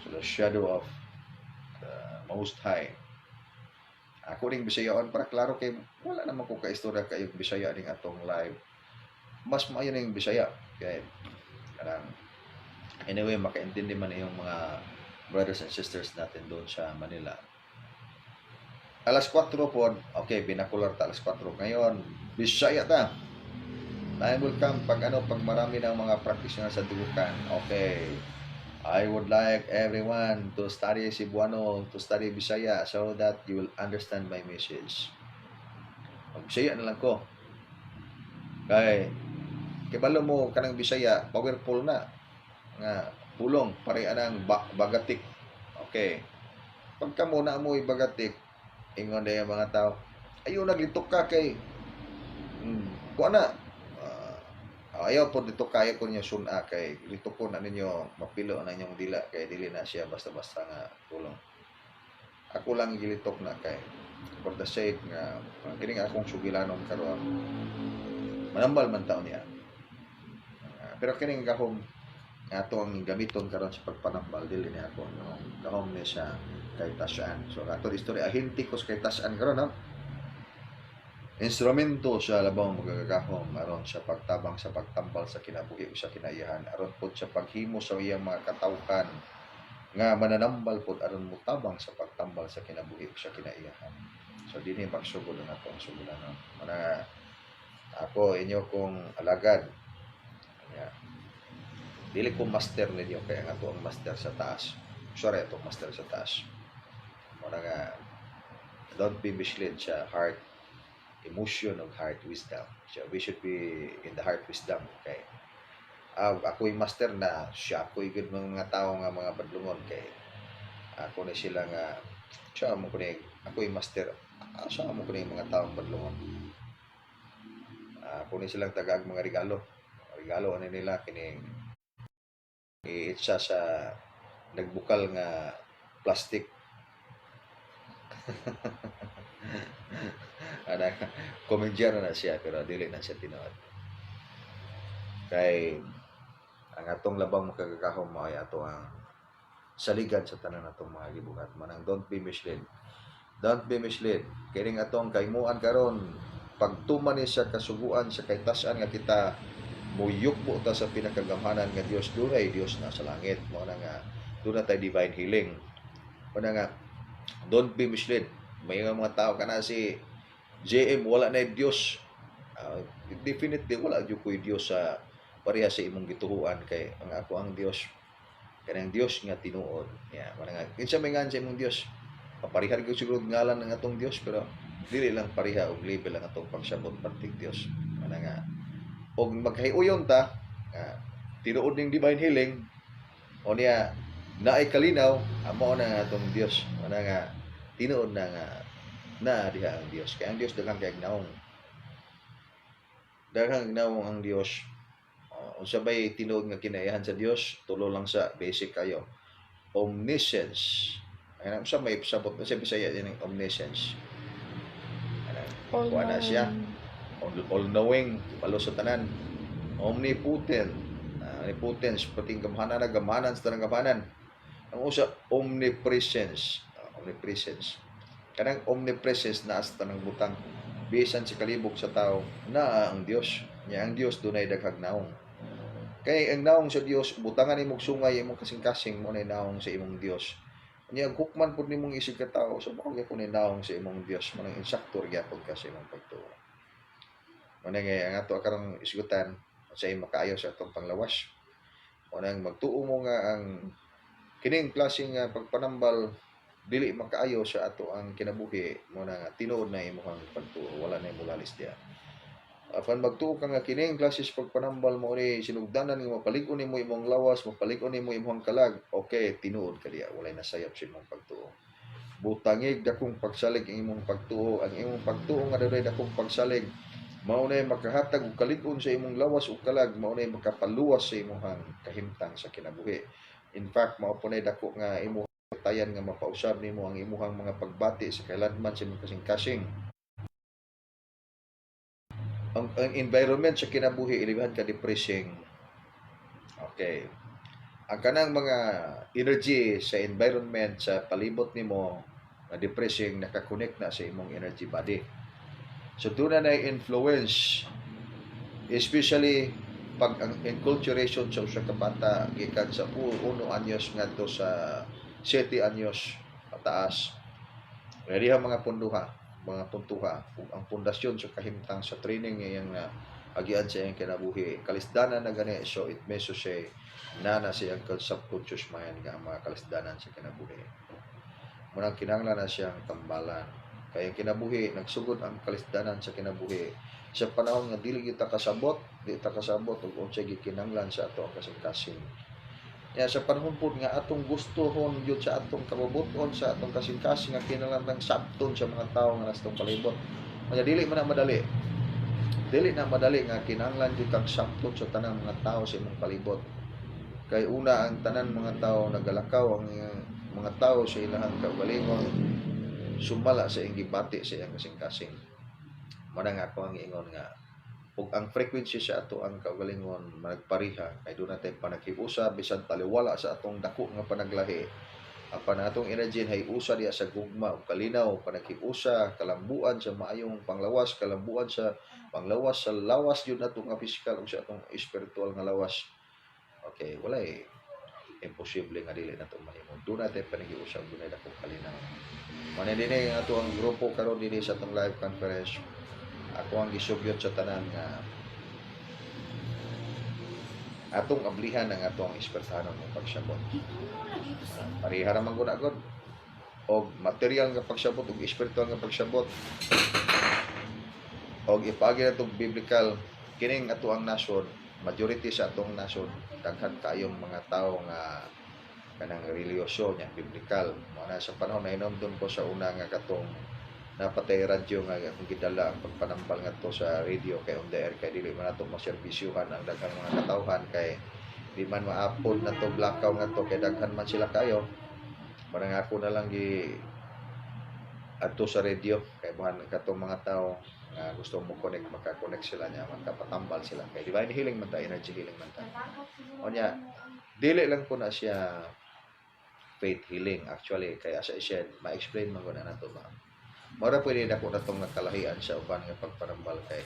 so the shadow of the Most High. Ako ring Bisayaon para klaro kay wala naman ko kaistorya kayo Bisaya ning atong live. Mas maayo ning Bisaya kay kanang anyway makaintindi man yung mga brothers and sisters natin doon sa Manila. Alas 4 po, okay, binakular ta alas 4 ngayon. Bisaya ta. I will come pag marami ng mga practitioner sa dugukan. Okay. I would like everyone to study Cebuano, to study Bisaya so that you will understand my message. Bisaya na lang ko. Kay balo mo kanang Bisaya, powerful na. Nga pulong pare anang bagatik. Okay. Pagka mo na mo bagatik, ingon day ang mga tao, ayo naglitok ka kay kuha na. Ayaw po dito kaya ko niya suna kay dito po na ninyo mapilo na inyong dila kay dili na siya basta-basta nga tulong. Ako lang gilitok na kay for the sake nga kining akong sugilanon karon manambal man taon niya. Pero kining gahom nga ato ang gamiton karon sa pagpanambal dili ni ako no. Gahom ni siya kay Tasan. So ato istorya ahintikos kay Tasan karon no. Instrumento siya labang magagahom aron sa pagtabang sa pagtambal sa kinabuhi o sa kinaiyahan aron pod sa paghimo sa iyang mga katawhan nga mananambal pod aron mutabang sa pagtambal sa kinabuhi o sa kinaiyahan. So dinhi pagsugod na nato ang sugulan no. Mana ako inyo kong alagad. Yeah. Dili ko master ninyo kaya nga to ang master sa taas. Sorry, ito master sa taas. Mana nga don't be misled sa heart emotion of heart wisdom. So we should be in the heart wisdom. Okay. Ako'y master na siya ako'y good mga tao nga mga badlungon kay ako na sila nga siya mo kuning ako'y master siya mo kuning mga tao badlungon. Ako na silang tagag mga regalo. Regalo ano nila kining iitsa sa nagbukal nga plastic. Ana komedya na siya pero dili na siya tinuod. Kay ang atong labang makagagahom mao ay ato ang saligan sa tanan natong mga gibuhat. Manang don't be misled. Don't be misled. Kining atong kaymuan karon pagtuman ni sa kasuguan sa kaytasan nga kita muyukbo ta sa pinakagamhanan nga Dios dunay Dios na sa langit. Mao na nga dunay tay divine healing. Mao na nga don't be misled. May mga tao kana si JM wala na Dios. Definitely wala jud koy Dios sa pareha sa imong gituhuan kay ang ako ang Dios kanang Dios nga tinuod. Yeah, nga kinsa may ngan sa imong Dios. Paparihar gyud siguro ngalan ng atong Dios pero dili lang pareha og level ang atong pagsabot patig Dios. Nga og maghiuyon ta tinuod ning divine healing o niya naay kalinaw amo na nga atong Dios. Nga tinuod na nga na diha ang Dios. Kaya ang Dios daghang kay gnaong. Daghang gnaong ang Dios. Unsa bay tinuod nga kinaiyahan sa Dios? Tulo lang sa basic kayo. Omniscience. Ano sa may sabot na sa Bisaya din ng omniscience. Kuha na siya. All-knowing. Palo sa tanan. Omnipotent. Omnipotence. Pati gamhanan na gamhanan sa tanang gamhanan. Ang usa omnipresence. Omnipresence. Kanang omnipresence na sa tanang butang bisan si kalibog sa tao na ang Dios niya ang Dios dunay daghang naong kay ang naong sa Dios butangan imong sungay imong kasing-kasing mo nay naong sa imong Dios niya hukman pud nimong isig ka tao so mao gyud ni naong sa imong Dios manang insaktor gyapon ka sa imong pagtuo manang ang ato karong isgutan sa imong makaayo sa atong panglawas manang magtuo mo nga ang kining klaseng pagpanambal dili makaayo sa ato ang kinabuhi mo na tinuod na imong pagtuo wala na imong lalis diya apan magtuo ka nga kining klases pagpanambal mo ni sinugdanan nga mapalig-on nimo imong lawas mapalig-on nimo imong kalag okay tinuod ka diya walay nasayop sa imong pagtuo butangig dakong pagsalig ang imong pagtuo ang imong pagtuo nga adunay dakong pagsalig mao nay makahatag og kalig-on sa imong lawas ug kalag mao nay makapaluwas sa imong kahimtang sa kinabuhi in fact mao po nay dako nga imo tayan nga mapausab nimo ang imuhang mga pagbati sa kailanman sa imong kasing-kasing. Ang environment sa kinabuhi ilihan ka depressing. Okay. Ang kanang mga energy sa environment sa palibot nimo na depressing nakakonect na sa imong energy body. So doon na influence especially pag ang enculturation sa usa ka bata gikan sa 1 anyos ngadto sa 7 anyos pataas. Ready mga punduha, mga puntuha ug ang pundasyon sa kahimtang sa training ngayang agian sa iyang kinabuhi. Kalisdanan na gani so it may so say nana siyang subconscious mind nga ang mga kalisdanan sa kinabuhi. Munang kinahanglan na siyang tambalan. Kaya ang kinabuhi nagsugod ang kalisdanan sa kinabuhi sa panahon nga dili kita kasabot, di ta kasabot ug unsay gikinahanglan sa ato ang kasing-kasing. Ya sa panahon po nga atong gustohon yun sa atong kabubuton sa atong kasing-kasing nga kinahanglan sabton sa mga tawo nga nastong palibot. Kaya dili man na madali. Dili na madali nga kinahanglan jud kang sabton sa tanang mga tawo sa imong palibot. Kay una ang tanan mga tawo nagalakaw ang mga tawo sa ilahang kaugalingon sumala sa iyang gibati sa iyang kasing-kasing. Manang ako ang ingon nga ug ang frequency sa ato ang kaugalingon magpariha kay doon natin panaghiusa bisan taliwala sa atong dako nga panaglahi apan atong energy hay usa diya sa gugma ug kalinaw panaghiusa kalambuan sa maayong panglawas kalambuan sa panglawas sa lawas yun nato nga physical ug sa atong spiritual nga lawas. Okay, walay imposible nga dili nato mahimo doon natin panaghiusa ug dunay dakong kalinaw. Mani dinhi ang ato ang grupo karon dinhi sa atong live conference. Ako ang gisugyot sa tanan nga atong ablihan ang atong espertanon ng pagsabot. Pariha ra man gud agad og material nga pagsabot ug espiritual nga pagsabot. Og ipagi natong biblical kining ato ang nasod, majority sa atong nasod daghan kayong mga tawo nga kanang relihiyoso nya biblical. Mao na sa panahon na hinumdum ko sa una nga katong napatay radyo nga akong gidala ang pagpanambal ngadto sa radio kay on the air kay dili man nato maserbisyuhan ang daghang mga katawhan kay di man maapod na to blackout ngadto kay daghan man sila kayo. Parang ako na lang gi adto sa radio kay buhan katong mga tao nga gusto mo connect maka-connect sila nya magkapatambal sila kay divine healing man ta, energy healing man ta. Onya dili lang ko na siya faith healing actually kay asa siya ma-explain man ko na nato ba. Mara pwede na ko na itong nakalahian sa uban nga pagpanambal kay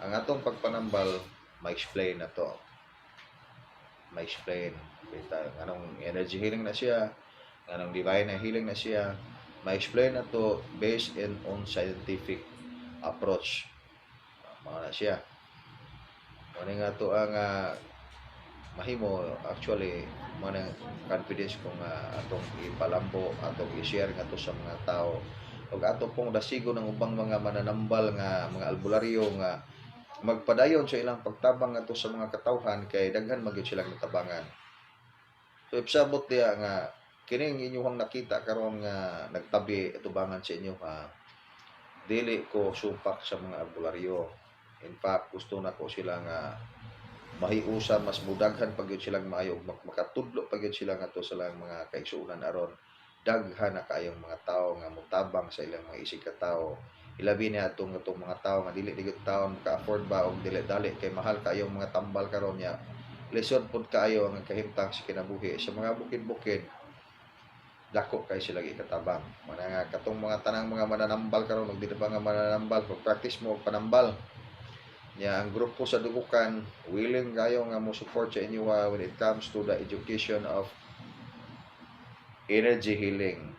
ang atong pagpanambal ma-explain na to. Ma-explain kita anong energy healing na siya, anong divine healing na siya, ma-explain na to based on scientific approach. Mga na siya. Ano nga to ang mahimo actually mga confidence kung atong ipalambo, atong i-share nga to sa mga tao ug ato pong dasigo ng ubang mga mananambal nga mga albularyo nga magpadayon sa ilang pagtabang ngadto sa mga katawhan kay daghan magyud silang natabangan. So ipsabot diya nga kining inyong nakita karon nga nagtabi atubangan sa inyo dili ko sumpak sa mga albularyo. In fact, gusto na ko sila nga mahiusa mas mudaghan pagyud silang maayo makatudlo pagyud sila ngadto sa lang mga kaigsuonan aron daghan na kayong mga tao nga mutabang sa ilang mga isig ka tao. Ilabi na atong mga tao nga dili digit taon maka-afford ba og dili dali kay mahal kayong mga tambal karon nya. Lesson pud kaayo ang kahimtang sa kinabuhi sa mga bukid-bukid. Dako kay sila ikatabang. Mana nga katong mga tanang mga mananambal karon og dili pa nga mananambal pag practice mo og panambal. Nya ang grupo sa Dugukan willing kayo nga mo support sa inyo when it comes to the education of energy healing.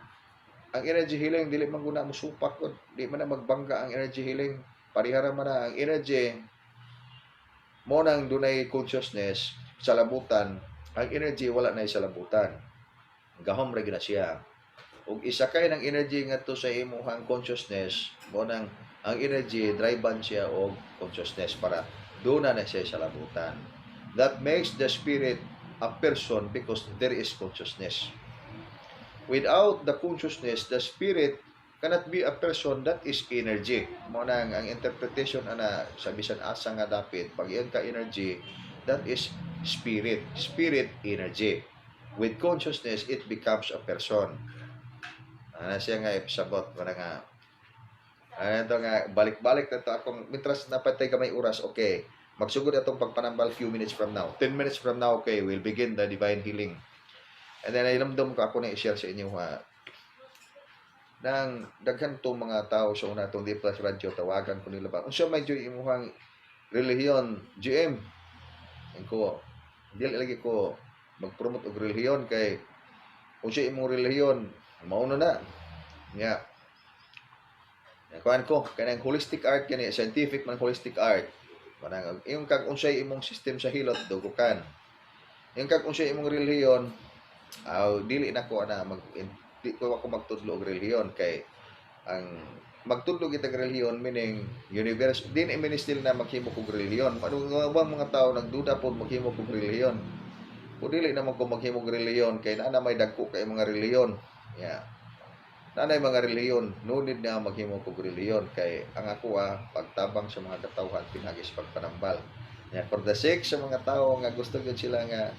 Ang energy healing dili man guna mo supak ko, di man na magbangga ang energy healing. Parihara man na ang energy mo nang dunay consciousness sa labutan. Ang energy wala na sa labutan. Gahom ra gina siya. Ug isa kay ng energy ngadto sa imong consciousness, mo nang ang energy drivean siya og consciousness para doon na siya sa labutan. That makes the spirit a person because there is consciousness. Without the consciousness, the spirit cannot be a person, that is energy. Mo nang ang interpretation ana sa bisan asa nga dapit pag iyon ka energy, that is spirit. Spirit energy. With consciousness, it becomes a person. Ana siya nga ipasabot mo nga. Ito nga balik-balik na to akong mitras napatay gamay oras. Okay, magsugod atong pagpanambal few minutes from now. 10 minutes from now, okay, we'll begin the divine healing. And then ilamdom ko ako na i-share sa inyo nang daghan tong mga tao sa una tong D Plus Radio tawagan ko nila ba unsa may joy imuhang relihiyon GM ko dili lagi ko mag-promote og relihiyon kay unsa imong relihiyon mauno na nya kuan ko kanang holistic art kani scientific man holistic art manang yung kag unsay imong system sa hilot dugukan yung kag unsay imong relihiyon dili na ko na di ko ako magtudlo og relihiyon kay ang magtudlo kita og relihiyon meaning universe din still na maghimo og relihiyon ano mga tao nagduda pod maghimo og relihiyon o dili naman ko maghimo og relihiyon kay naa may dagko kay mga relihiyon nanay mga relihiyon no need na maghimo og relihiyon kay ang ako pagtabang sa mga katawhan pinagis pagpanambal for the sake sa mga tao nga gusto gyud sila nga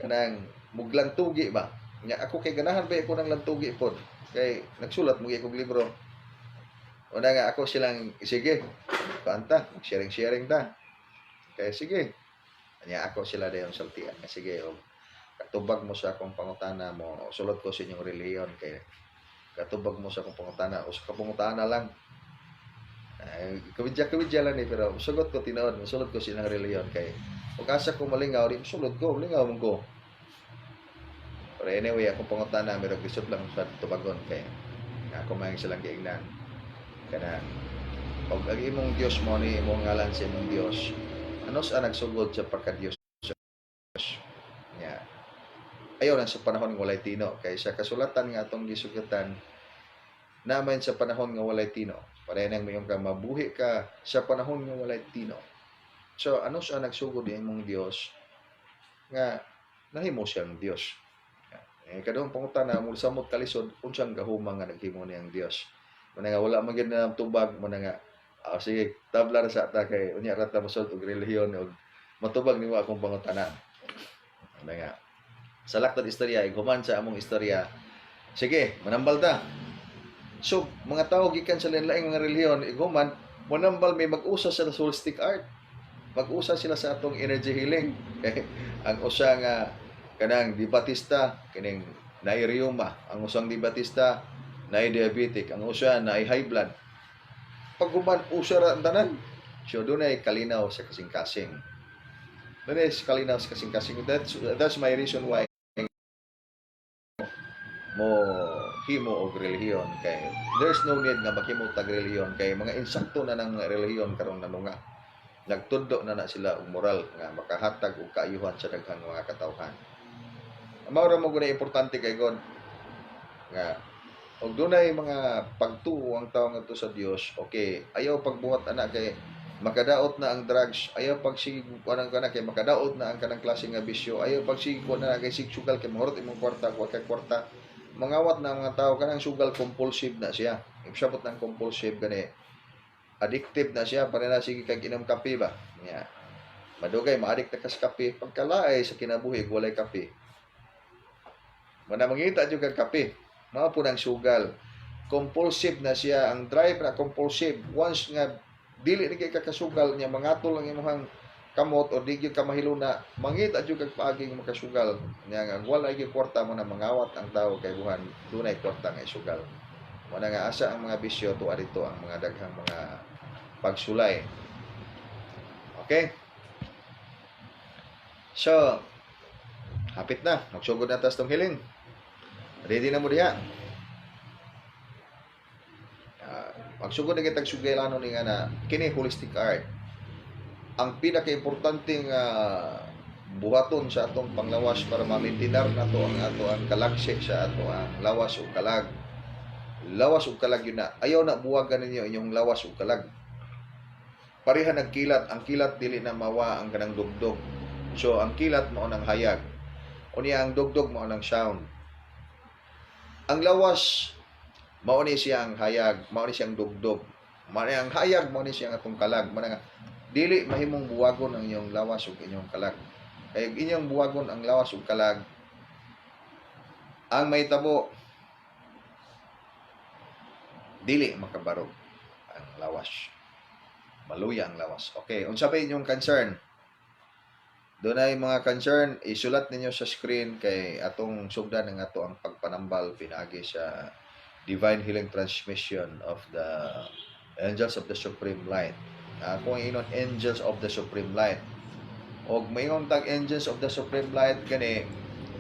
kanang muglang tugi ba nya ako kay ganahan ba ako nang lantugi pod kay nagsulat mo gyud libro Una nga ako silang sige, kanta, sharing ta. Kaya sige. Anya ako sila dayon saltian. Sige, og katubag mo sa akong pangutana mo, sulod ko sa inyong reliyon kay katubag mo sa akong pangutana o sa kapangutana lang. Kabidya lang ni pero sugot ko tinuod, sulod ko silang reliyon kay ug asa ko malingaw, di sulod ko, malingaw mo ko. Pero anyway, akong pangutana pero lisod lang sa tubagon kay ako may silang giingnan. Kana og ang imong Dios mo ni imong ngalan sa imong Dios. Ano sa nagsugod sa pagka-Dios? Nya. Ayaw lang sa panahon nga walay tino kay sa kasulatan nga atong gisugatan naman sa panahon nga walay tino. Para nang mayong ka mabuhi ka sa panahon nga walay tino. So ano sa nagsugod imong Dios nga nahimo siyang Dios. Kadong pangutana mo samot kalisod unsang gahuma nga naghimo niyang Dios. Muna nga wala man gyud na tubag muna nga sige tabla ra sa ta kay unya ra ta mosud og relihiyon og matubag nimo akong pangutana. Muna nga sa laktod istorya human sa among istorya. Sige, manambal ta. So, mga tao gikan sa lain-laing mga relihiyon, iguman, manambal may mag-usa sa holistic art. Mag-usa sila sa atong energy healing. Ang usa nga kanang dibatista, kining naay rheuma, ang usang dibatista naay diabetic, ang usa naay high blood. Pag human usa ra ang tanan, so dunay kalinaw sa kasing-kasing. Dunay kalinaw sa kasing-kasing. That's my reason why mo himo og relihiyon kay there's no need nga maghimo tag relihiyon kay mga insakto na ng relihiyon karong nanunga nagtudlo na sila og moral nga makahatag og kaayuhan sa daghang mga katawhan. Mao ra mo guna importante kay God nga og dunay mga pagtuo ang tawo ngadto sa Dios. Okay, ayaw pagbuhat ana kay makadaot na ang drugs, ayaw pagsig kanang kana kay makadaot na ang kanang klase nga bisyo, ayaw pagsig na kay sigsugal kay mahurot imong kwarta wa kay kwarta. Mangawat na mga tao kanang sugal compulsive na siya. Ibsabot ng compulsive gani addictive na siya para na sige kag inom kape ba. Nya. Madugay ma-addict na ka sa kape pagkalaay sa kinabuhi walay kape. Mana mangita jud kag kape. Mao po nang sugal. Compulsive na siya, ang drive na compulsive once nga dili ni kay kakasugal niya mangatol ang imong kamot o di gyud ka mahiluna mangita jud kag paaging makasugal nya nga wala gyud kwarta mo na mangawat ang tawo kay buhan dunay kwarta nga isugal mo na nga asa ang mga bisyo tuwa dito ang mga daghang mga pagsulay. Okay, so hapit na magsugod na tas tong hiling, ready na mo diha. Magsugod na kitag sugaylanon ni nga na kini holistic art ang pinaka-importanteng buhaton sa atong panglawas para ma-maintinar nato ang ato ang kalagsi sa ato ang lawas ug kalag. Lawas ug kalag yun na. Ayaw na buwagan ninyo inyong lawas ug kalag. Pareha nagkilat, ang kilat dili na mawa ang kanang dugdog. So ang kilat mao nang hayag. Unya ang dugdog mao nang sound. Ang lawas mao ni siyang hayag, mao ni siyang dugdog. Mao ni ang hayag, mao ni siyang atong kalag. Mao nga dili mahimong buwagon ang inyong lawas ug inyong kalag. Kay inyong buwagon ang lawas ug kalag, ang may tabo dili makabarog ang lawas. Maluya ang lawas. Okay, unsa pa inyong concern? Dunay mga concern, isulat ninyo sa screen kay atong sugdan ang ato ang pagpanambal pinaagi sa Divine Healing Transmission of the Angels of the Supreme Light. Kung inon Angels of the Supreme Light og mayong tag Angels of the Supreme Light gani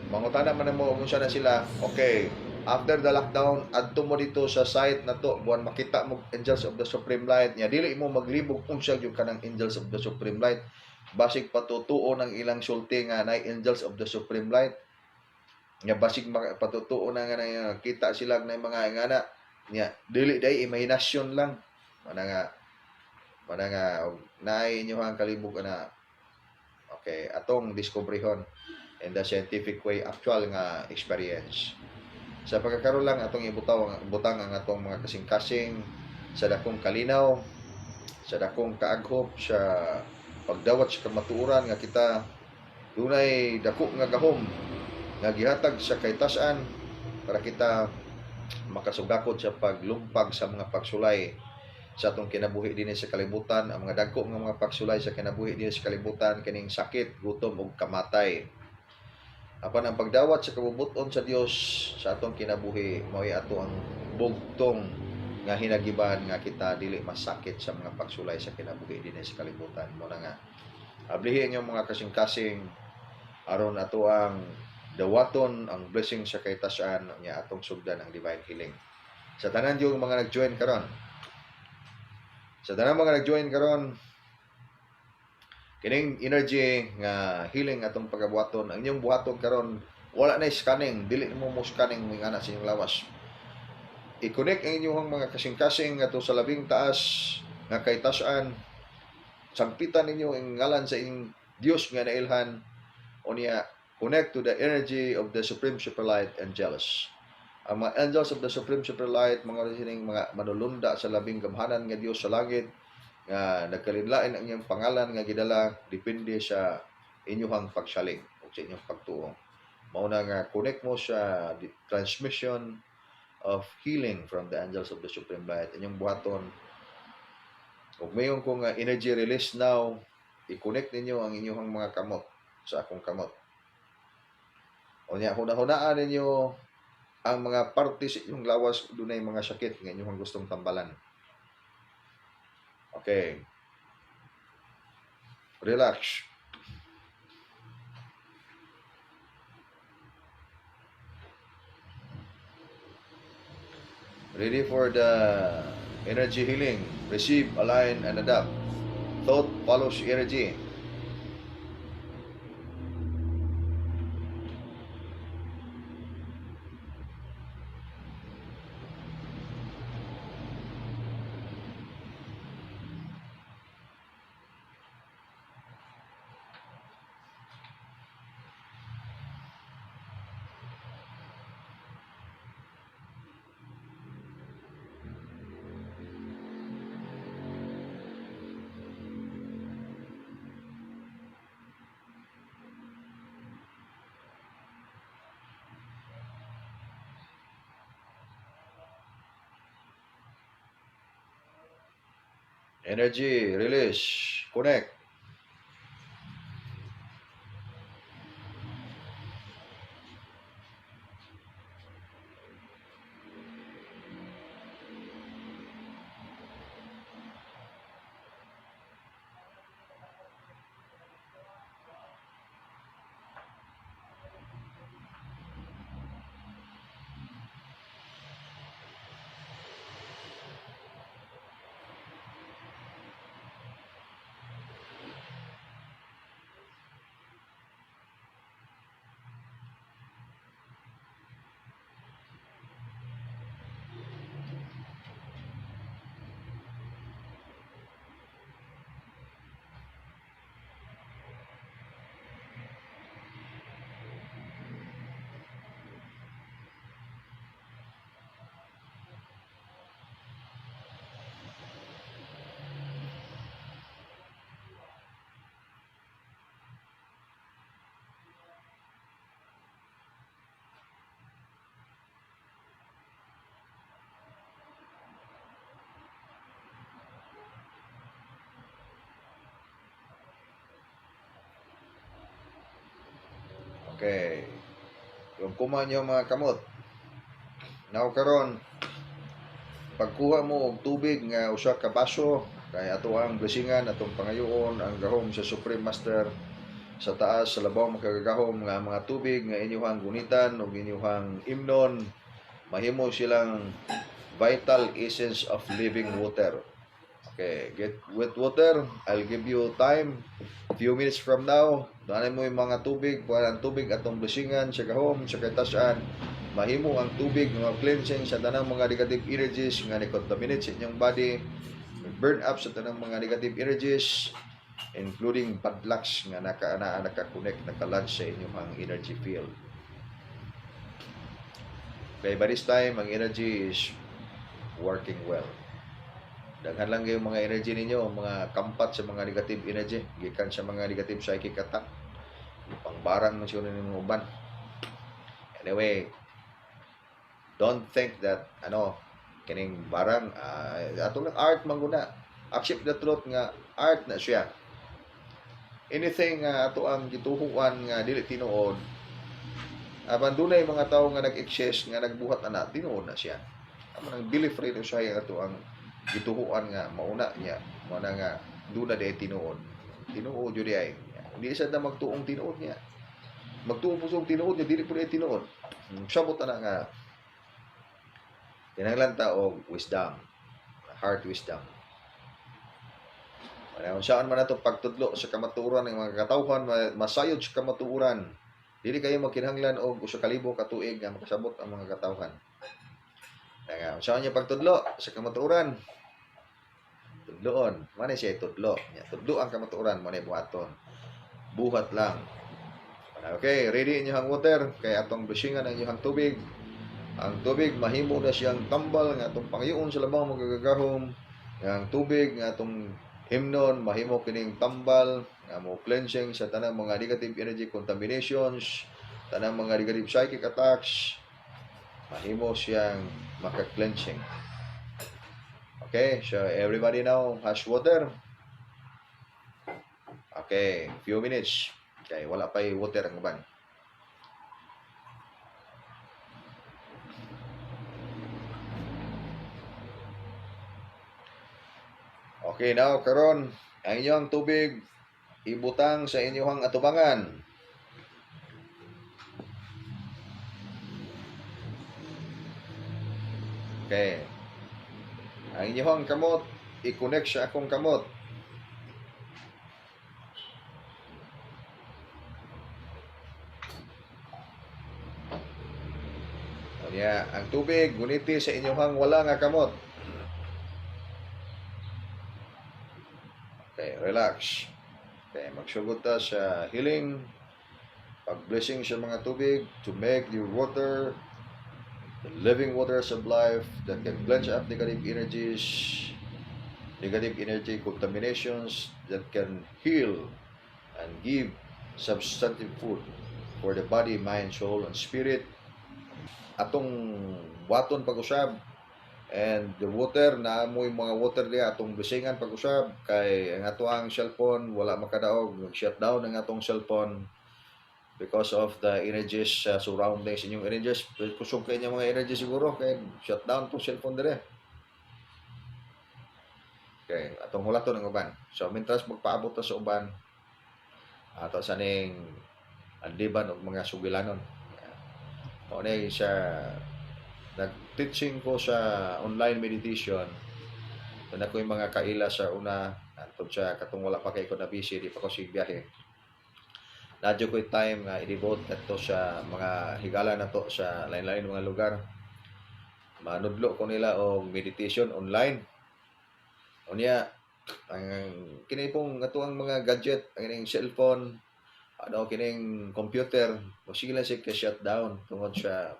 mangutana man mo kung na sila. Okay, after the lockdown adto mo dito sa site na to buwan makita mo Angels of the Supreme Light nya dili mo maglibog unsa gyud kanang Angels of the Supreme Light basig patutuo ng ilang sulti nga na Angels of the Supreme Light nya basig patutuo na nga kita sila na mga ingana nya dili day imahinasyon lang mana nga naay inyo ang kalibog na okay atong discoveryhon in the scientific way actual nga experience sa pagkakaroon lang atong ibutang ang atong mga kasing-kasing sa dakong kalinaw sa dakong kaaghop sa pagdawat sa kamatuoran nga kita dunay dako nga gahom nga gihatag sa kaytas-an para kita makasugakod sa paglumpag sa mga pagsulay sa atong kinabuhi dinhi sa kalibutan, ang mga dagko nga mga pagsulay sa kinabuhi dinhi sa kalibutan kining sakit, gutom ug kamatay. Apan ang pagdawat sa kabubuton sa Dios sa atong kinabuhi mao'y ato ang bugtong nga hinagiban nga kita dili masakit sa mga pagsulay sa kinabuhi dinhi sa kalibutan. Mo na nga ablihi ang mga kasing-kasing aron ato ang dawaton ang blessing sa kaytasan nga atong sugdan ang divine healing. Sa tanan yung mga nag-join karon, kining energy nga healing atong pagabuhaton, ang inyong buhaton karon wala na scanning, dili mo scanning mga anak sa inyong lawas. I-connect ang inyong mga kasing-kasing ato sa labing taas nga kaytasan, sangpitan ninyo ang ngalan sa inyong Dios nga nailhan, o niya connect to the energy of the Supreme Super Light Angels. Ang mga angels of the Supreme Super Light, mga sining mga manulunda sa labing gamhanan nga Dios sa langit, nga nagkalinlain ang inyong pangalan nga gidala depende sa inyong pagsalig o sa inyong pagtuo. Mauna nga connect mo sa transmission of healing from the angels of the Supreme Light. Inyong buhaton. Kung mayon kong energy release now, i-connect ninyo ang inyong mga kamot sa akong kamot. O niya, hunahunaan ninyo ang mga parte sa inyong lawas dunay mga sakit nga inyong gustong tambalan. Okay. Relax. Ready for the energy healing. Receive, align, and adapt. Thought follows energy. Energy, release, connect. Okay. Yung kuman yung mga kamot. Now karon, pagkuha mo og tubig nga usa ka baso, kay ato ang blessingan atong pangayoon ang gahom sa Supreme Master sa taas sa labaw makagagahom nga mga tubig nga inyuhang gunitan ug inyuhang imnon, mahimo silang vital essence of living water. Okay, get with water. I'll give you time. A few minutes from now, daanan mo yung mga tubig, parang tubig atong blessingan sa gahom, sa katasan. Mahimo ang tubig nga cleansing sa tanang mga negative energies nga ni-contaminate sa inyong body, burn up sa tanang mga negative energies, including bad lucks nga naka-connect, naka-lodge sa inyong energy field. Okay, by this time, ang energy is working well. Daghan lang yung mga energy ninyo, mga kampat sa mga negative energy, gikan sa mga negative psychic attack, pangbarang ng siya ng uban. Anyway, don't think that kining barang ato lang art manguna. Accept the truth nga art na siya. Anything nga ato ang gituhuan nga dili tinuod, aban dunay mga tawo nga nag-excess nga nagbuhat ana tinuod na siya. Amo nang belief rin siya ato ang gituhuan nga mauna niya mo na nga duna di tinuod. Tinuod jud ay. Hindi sad na magtuong tinuod niya. Magtuong pusong tinuod niya dili pud ay tinuod. Sabot na nga kinahanglan ta og wisdom, heart wisdom. Ano saan man nato pagtudlo sa kamatuoran ng mga katawhan masayod sa kamatuoran. Dili kayo magkinahanglan og usa ka libo ka tuig nga makasabot ang mga katawhan. Nga saan niya pagtudlo sa kamatuoran? Tudloon, man siya tudlo. Tudlo ang kamatuoran mo na buhaton. Buhat lang. Okay, ready inyong water kay atong blusingan ang inyong tubig. Ang tubig mahimo na siyang tambal nga atong pangayuon sa lamang magagahom. Ang tubig nga atong himnon mahimo kining tambal nga mo cleansing sa tanang mga negative energy contaminations, tanang mga negative psychic attacks. Mahimo siyang maka-cleansing. Okay, so everybody now has water. Okay, few minutes. Okay, wala pa water ang uban. Okay, now karon ang inyong tubig ibutang sa inyong atubangan. Okay. Ang inyong kamot i-connect sa akong kamot. Kanya, ang tubig guniti sa inyong wala nga kamot. Okay, relax. Okay, magsugod ta sa healing, pag-blessing sa mga tubig to make your water the living waters of life that can cleanse up negative energies, negative energy contaminations that can heal and give substantive food for the body, mind, soul, and spirit. Atong waton pag-usab and the water na amoy mga water diya atong bisingan pag-usab kay ang ato ang cellphone wala makadaog, shutdown ang atong cellphone because of the energies surroundings inyong energies. Kusog kay mga energy siguro kay shutdown tong cellphone dire. Okay, atong hulaton ang uban. So mintras magpaabot ta sa uban ato sa ning andiban og mga sugilanon. O na sa nag-teaching ko sa online meditation. Doon ako yung mga kaila sa una. Antod sa katong wala pa kay ko na busy, di pa ko sig biyahe. Nadyo ko yung time nga i-devote nato sa mga higala na to sa lain-lain mga lugar. Manudlo ko nila og meditation online. O niya, ang kini pong ato ang mga gadget, ang kining cellphone, kining computer, sige lang siya shutdown tungod sa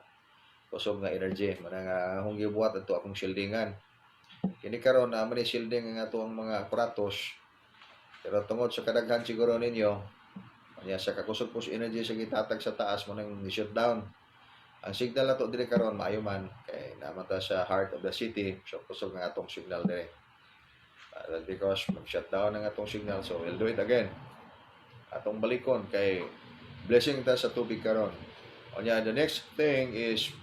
kusog nga energy. Manang akong gibuhat ato akong shieldingan. Kini karon na man shielding nga ato ang mga aparatos. Pero tungod sa kadaghan siguro ninyo, kanya sa kakusog po energy sa gitatag sa taas mo nang shutdown. Ang signal nato dire karon maayo man kay namata sa heart of the city, so kusog nga atong signal dire. Because mag-shutdown ang atong signal, so we'll do it again. Atong balikon kay blessing ta sa tubig karon. Onya, the next thing is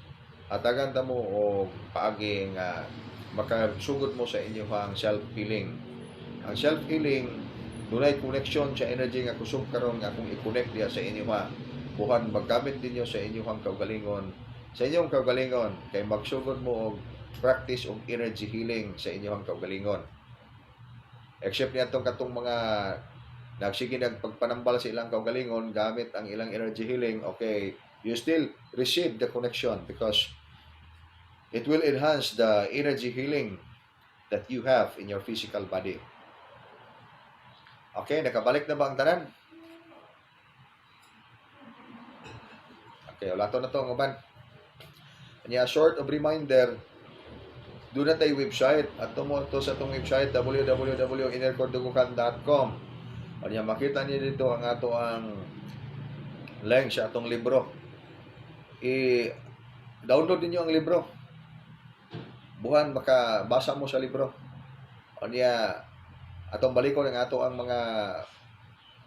hatagan ta mo og paagi nga makasugod mo sa inyong self-healing. Ang self-healing dunay connection sa energy nga kusog karon nga kung i-connect diha sa inyo buhan maggamit ninyo sa inyong kaugalingon. Sa inyong kaugalingon kay magsugod mo og practice og energy healing sa inyong kaugalingon. Except niadtong katong mga nagsige nagpagpanambal sa ilang kaugalingon gamit ang ilang energy healing, okay, you still receive the connection because it will enhance the energy healing that you have in your physical body. Okay, nakabalik na ba ang tanan? Okay, wala to na to ang uban. Kanya short of reminder, doon na tayo website. At mo to sa itong website, www.innercordogucan.com. Kanya makita niyo dito ang ato ang link sa atong libro. I-download niyo ang libro. buhan makabasa mo sa libro. O niya, atong balikon ang ato ang mga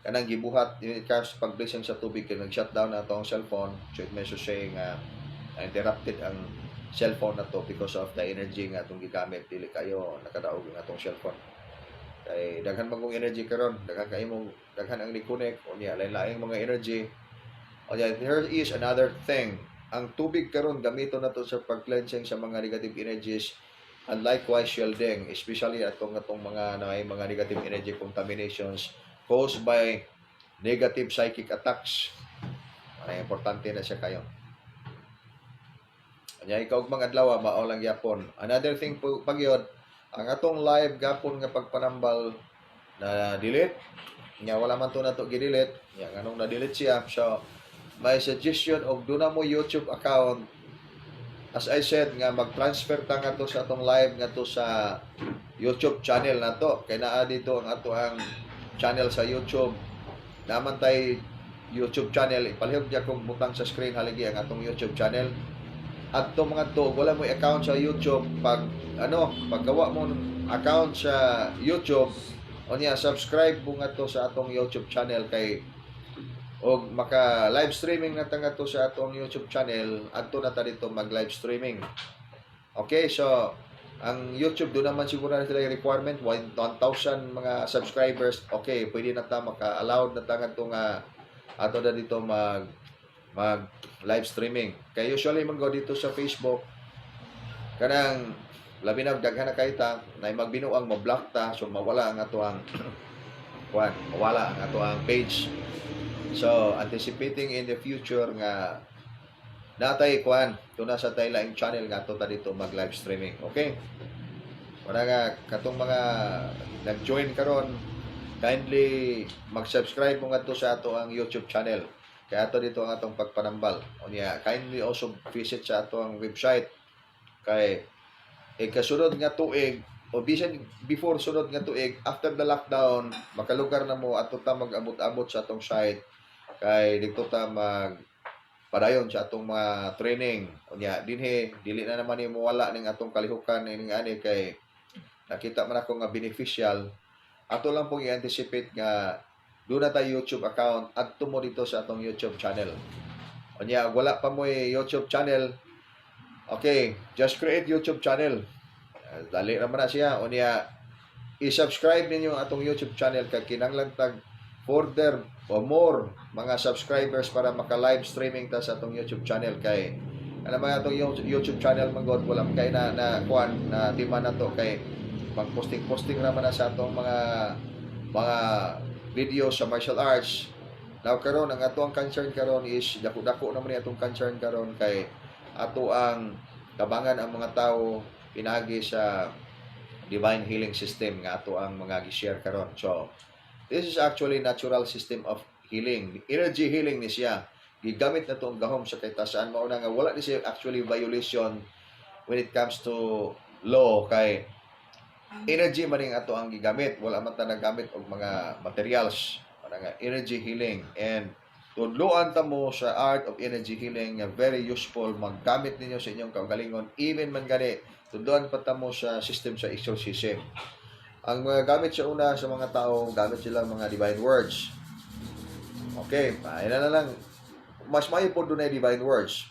kanang gibuhat when it comes to pag-blessing sa tubig kay nag-shutdown na ato ang cellphone. So it means to say nga interrupted ang cellphone na to because of the energy nga atong gigamit, dili kayo nakadaog ang atong cellphone. Kay daghan magong energy karon, daghan ang ni-connect o niya lain-laing mga energy. O niya, there is another thing. Ang tubig karon gamito na to sa pag-cleansing sa mga negative energies, and likewise shielding, especially atong mga mga negative energy contaminations caused by negative psychic attacks. Ano importante na siya kayo. Anya ikaw mga adlaw mao lang gyapon. Another thing po pagyod, ang atong live gapon nga pagpanambal na delete. Nya wala man to nato gi-delete. Nya nganong na delete siya. So my suggestion og do na mo YouTube account. As I said nga mag-transfer ta nga to sa atong live nga to sa YouTube channel na to. Kay naa dito ang ato ang channel sa YouTube. Naman tay YouTube channel, ipalihog diya kong butang sa screen haligi ang atong YouTube channel. At to mga to, wala mo account sa YouTube, paggawa mo account sa YouTube, o niya subscribe mo nga to sa atong YouTube channel kay og maka live streaming na nga to sa atong YouTube channel, adto na ta dito mag live streaming. Okay, so ang YouTube doon naman siguro na sila yung requirement 1,000 mga subscribers. Okay, pwede na ta maka-allowed na ta nga ato na dito mag live streaming. Kaya usually man go dito sa Facebook kanang labi na daghan na kay ta na magbinuang mo-block ta so mawala ang ato ang mawala ang ato ang page. So anticipating in the future nga natay tuna sa tayo laing channel nga to ta dito mag live streaming. Okay, wala nga katong mga nag-join karon, kindly mag-subscribe mo nga to sa ato ang YouTube channel. Kaya ato dito ang atong pagpanambal. O niya, kindly also visit sa ato ang website. Kay kasunod nga tuig o bisan before sunod nga tuig, after the lockdown, makalugar na mo ato ta mag-abot-abot sa atong site. Kay dito ta padayon sa atong mga training. O niya, dili na naman yung mawala ng atong kalihukan ng ani kay nakita man ako nga beneficial. Ato lang pong i-anticipate nga doon na tayo YouTube account at mo dito sa atong YouTube channel. O niya, wala pa mo YouTube channel. Okay, just create YouTube channel. Dali naman na siya. O niya, i-subscribe ninyo ang atong YouTube channel kay kinanglan tag further o more mga subscribers para maka-live streaming ta sa atong YouTube channel kay alam mo atong YouTube channel manggod wala kay na tima na to kay mag-posting naman na sa atong mga videos sa martial arts. Now karon ang ato ang concern karon is dako-dako naman ni atong concern karon kay ato ang tabangan ang mga tawo pinagi sa divine healing system nga ato ang mga gi-share karon. So this is actually natural system of healing. Energy healing ni siya. Gigamit na itong gahom sa kaitasaan. Mauna nga, wala ni siya actually violation when it comes to law. Kay energy man yung ato ang gigamit. Wala man ta nagamit og mga materials. Mauna nga, energy healing. And tudloan ta mo sa art of energy healing nga very useful. Maggamit ninyo sa inyong kaugalingon. Even man gani, tudloan pa ta mo sa system sa exorcism. Ang mga gamit sa una sa mga tao, gamit sila mga divine words. Okay, ayun na lang. Mas mayo po doon ay divine words.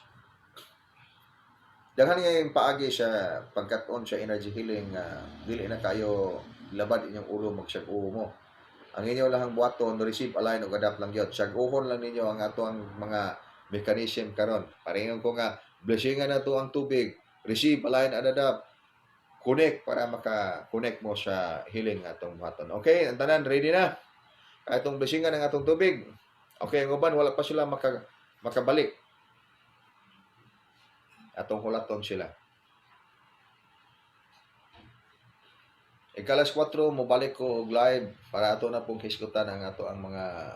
Daghan nga yung paagi sa pagkat-on sa energy healing, dili na kayo labad inyong ulo, magsag-uho mo. Ang inyo lang buhaton, receive, align, o adapt lang yun. Sag-uhon lang ninyo ang ato ang mga mechanism karon. Paringan ko nga, blessingan na to ang tubig. Receive, align, adapt. Connect para maka-connect mo sa healing atong buhaton. Okay, ang tanan ready na. Atong blessingan ng atong tubig. Okay, ang uban wala pa sila makabalik. Atong hulaton sila. Ikalas 4 mo balik ko og live para ato na pong hisgutan ang ato ang mga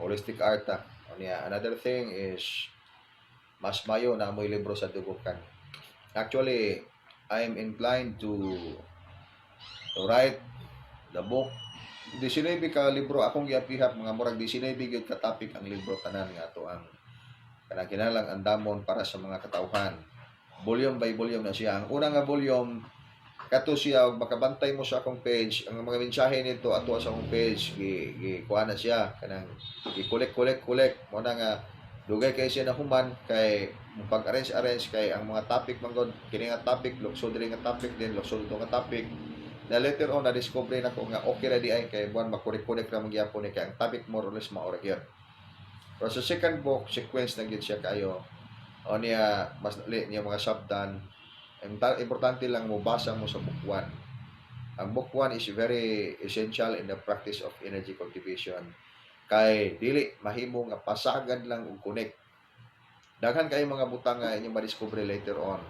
holistic art. Another thing is mas mayo na amoy libro sa dugukan. Actually, I am inclined to write the book. 19 ka libro akong giapihap mga murag 19 gyud ka topic ang libro tanan nga ato ang kanang kinalang andamon para sa mga katawhan. volume by volume na siya. Ang una nga volume, kato siya, makabantay mo sa akong page, ang mga mensahe nito ato sa akong page, kuha na siya, kanang i-collect, mo na nga, dugay kay siya na human, kay pag-arrange kay ang mga topic manggod, kini nga topic, luksod rin nga topic din, luksod ito nga topic, na later on, na-discover na ko nga, okay na di ay, kay buwan, makurek-kurek na magyapon ni, kay ang topic more or less maorag yun. Pero sa second book, sequence na gid siya kayo, o niya, mas dali niya mga sabdan, importante lang mo basa mo sa book 1. Ang book 1 is very essential in the practice of energy cultivation. Kay dili mahimo nga pasagad lang og connect. Daghan kay mga butang nga inyong ma-discover later on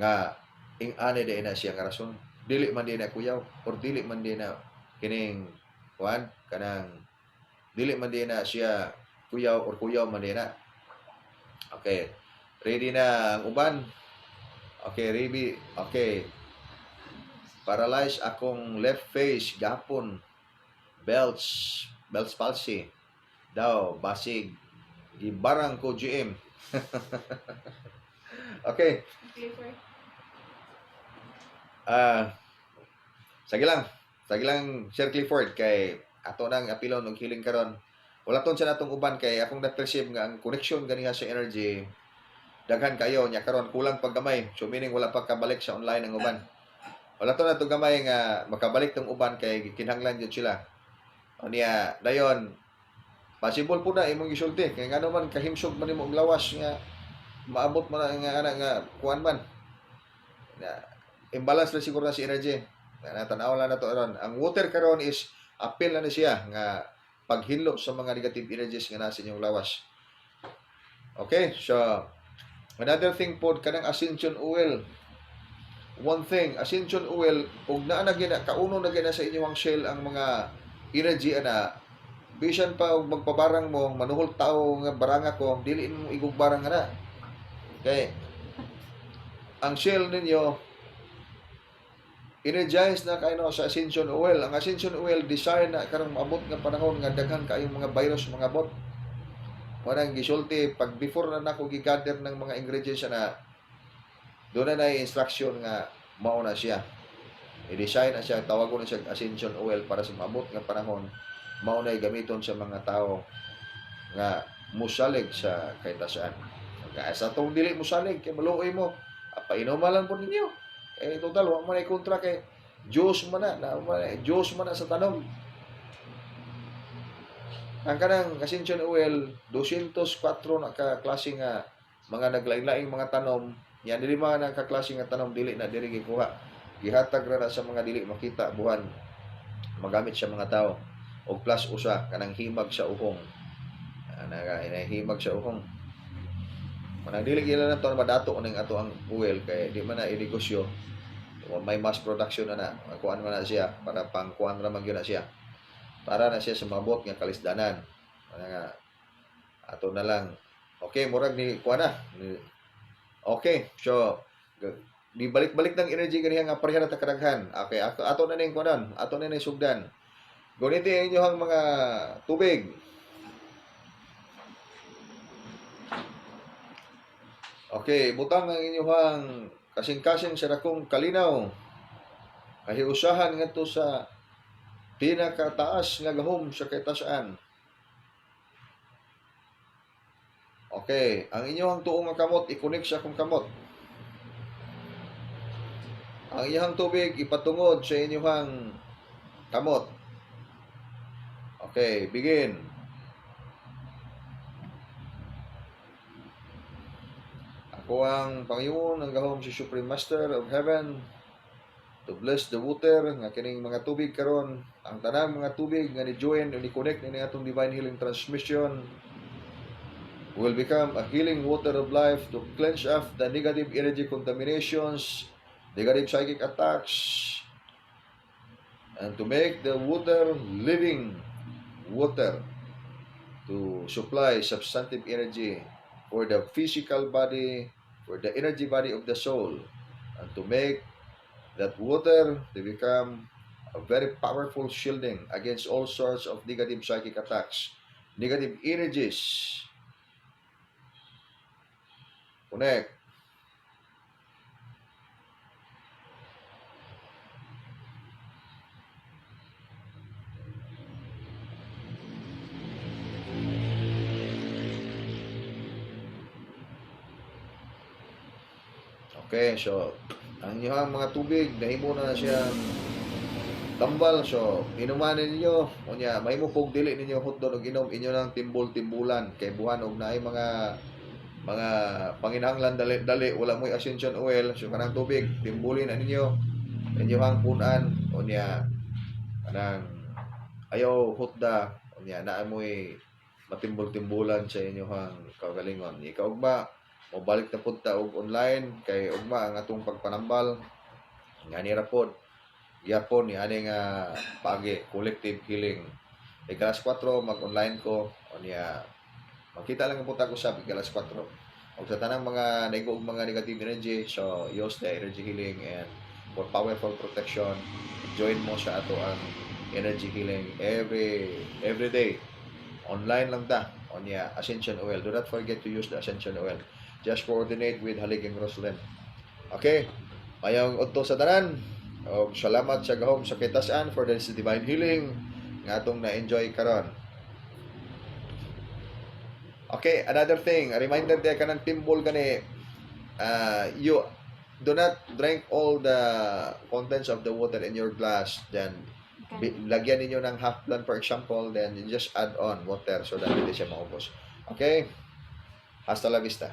nga ing-ani day na siya nga rason. Dili man din na kuyaw or dili man din na kining kuan kanang dili man din na siya kuyaw or kuyaw man din na. Okay. Ready na ang uban? Okay, ready. Okay. Paralyze akong left face gapon. Belts palsy. Daw basig gibarang ko GM. Okay. Clifford. Sige lang Sir Clifford kay ato nang apilon og healing karon. Wala ton sa natong uban kay akong na-perceive nga ang connection ganiha sa energy daghan kayo nya karon kulang pag gamay. So meaning wala pa kabalik sa online ang uban. Wala to na to gamay nga makabalik tong uban kay kinahanglan jud sila. O niya dayon possible po na imong gisulti kay ngano man kahimsog man nimo og lawas nga maabot man nga ana nga kuan man. Na imbalance na siguro na si energy. Natanaw lang na to ron. Ang water karon is appeal na siya nga paghilo sa mga negative energies nga nasa inyong lawas. Okay, so another thing po kanang ascension oil. One thing, ascension oil ug naa na gina kauno na gina sa inyong shell ang mga energy ana. Bisan pa og magpabarang mo manuhol tao nga baranga ko, dili mo igugbarang ana. Okay. Ang shell ninyo energized na kayo sa ascension oil. Ang ascension oil design na karong maabot nga panahon nga daghan kayong mga virus mga bot. Warang gisulti pag before na nako gigather ng mga ingredients na doon na instruction nga mao na siya. I-design na siya, tawagon na siya ascension oil para sa maabot nga panahon mao na gamiton sa mga tao nga musalig sa kahitasan. Kaya sa tong dili musalig kay maluoy mo, painuman lang po ninyo. Total, wala mo na kontra kay Diyos man Diyos man sa tanom. Ang kanang ascension oil, 204 na ka-klase nga mga naglain-laing mga tanom, yan dili mga nagka-klase nga tanom dili na diri gikuha. Gihatag ra sa mga dili makita buhan magamit sa mga tao. Og plus usa kanang himag sa uhong. Himag sa uhong. Manang dili gila na to madato ning ato ang oil kay di man na inegosyo. May mass production na kuan man na siya para pangkuan ra man gyud na siya. Para na siya sa mabot nga kalisdanan. Nga ato na lang. Okay, murag ni kuan na. Okay, so di balik-balik ng energy ganiha nga pareha na ta kadaghan. Okay, ato na ning kuanan, ato na ning sugdan. Guniti ang inyong mga tubig. Okay, butang ang inyong kasing-kasing sa dakong kalinaw. Kahiusahan ngadto sa pinakataas nga gahom sa katasan. Okay, ang inyong tuong nga kamot i-connect sa akong kamot. Ang iyang tubig ipatungod sa inyong kamot. Okay, begin. Ako ang Panginoon ang gahom si Supreme Master of Heaven to bless the water nga kining mga tubig karon, ang tanang mga tubig nga ni-join o ni-connect ni atong divine healing transmission will become a healing water of life to cleanse off the negative energy contaminations, negative psychic attacks, and to make the water living water to supply substantive energy for the physical body, for the energy body of the soul, and to make that water to become a very powerful shielding against all sorts of negative psychic attacks, negative energies. Connect. Okay, so ang inyong mga tubig nahimo na siyang tambal, so inuman ninyo unya mahimo pog dili ninyo hutdon og inom inyo nang timbol-timbulan kay buhan og naay mga panginahanglan dali wala mo'y ascension oil, so kanang tubig timbulin na ninyo inyong punan unya kanang ayaw hutda unya naa mo'y matimbol-timbulan sa inyong kaugalingon. Ikaw ugma mobalik na pud ta og online kay ugma ang atong pagpanambal nga ni rapod gyapon ni ani nga pagi collective healing. Ikalas 4 mag-online ko unya makita lang po ta ko sa ikalas 4. Og sa tanang mga naigo og mga negative energy, so use the energy healing and for powerful protection. Join mo sa ato ang energy healing every day. Online lang ta unya ascension oil. Do not forget to use the ascension oil. Just coordinate with Halig and Roslyn. Okay? Mayong udto sa tanan. Og salamat sa gahom sa kitasan for this divine healing nga atong na-enjoy karon. Okay, another thing, a reminder there kanang timbol gani you do not drink all the contents of the water in your glass, then Okay. lagyan ninyo ng half gallon for example, then you just add on water so that hindi siya maubos. Okay? Hasta la vista.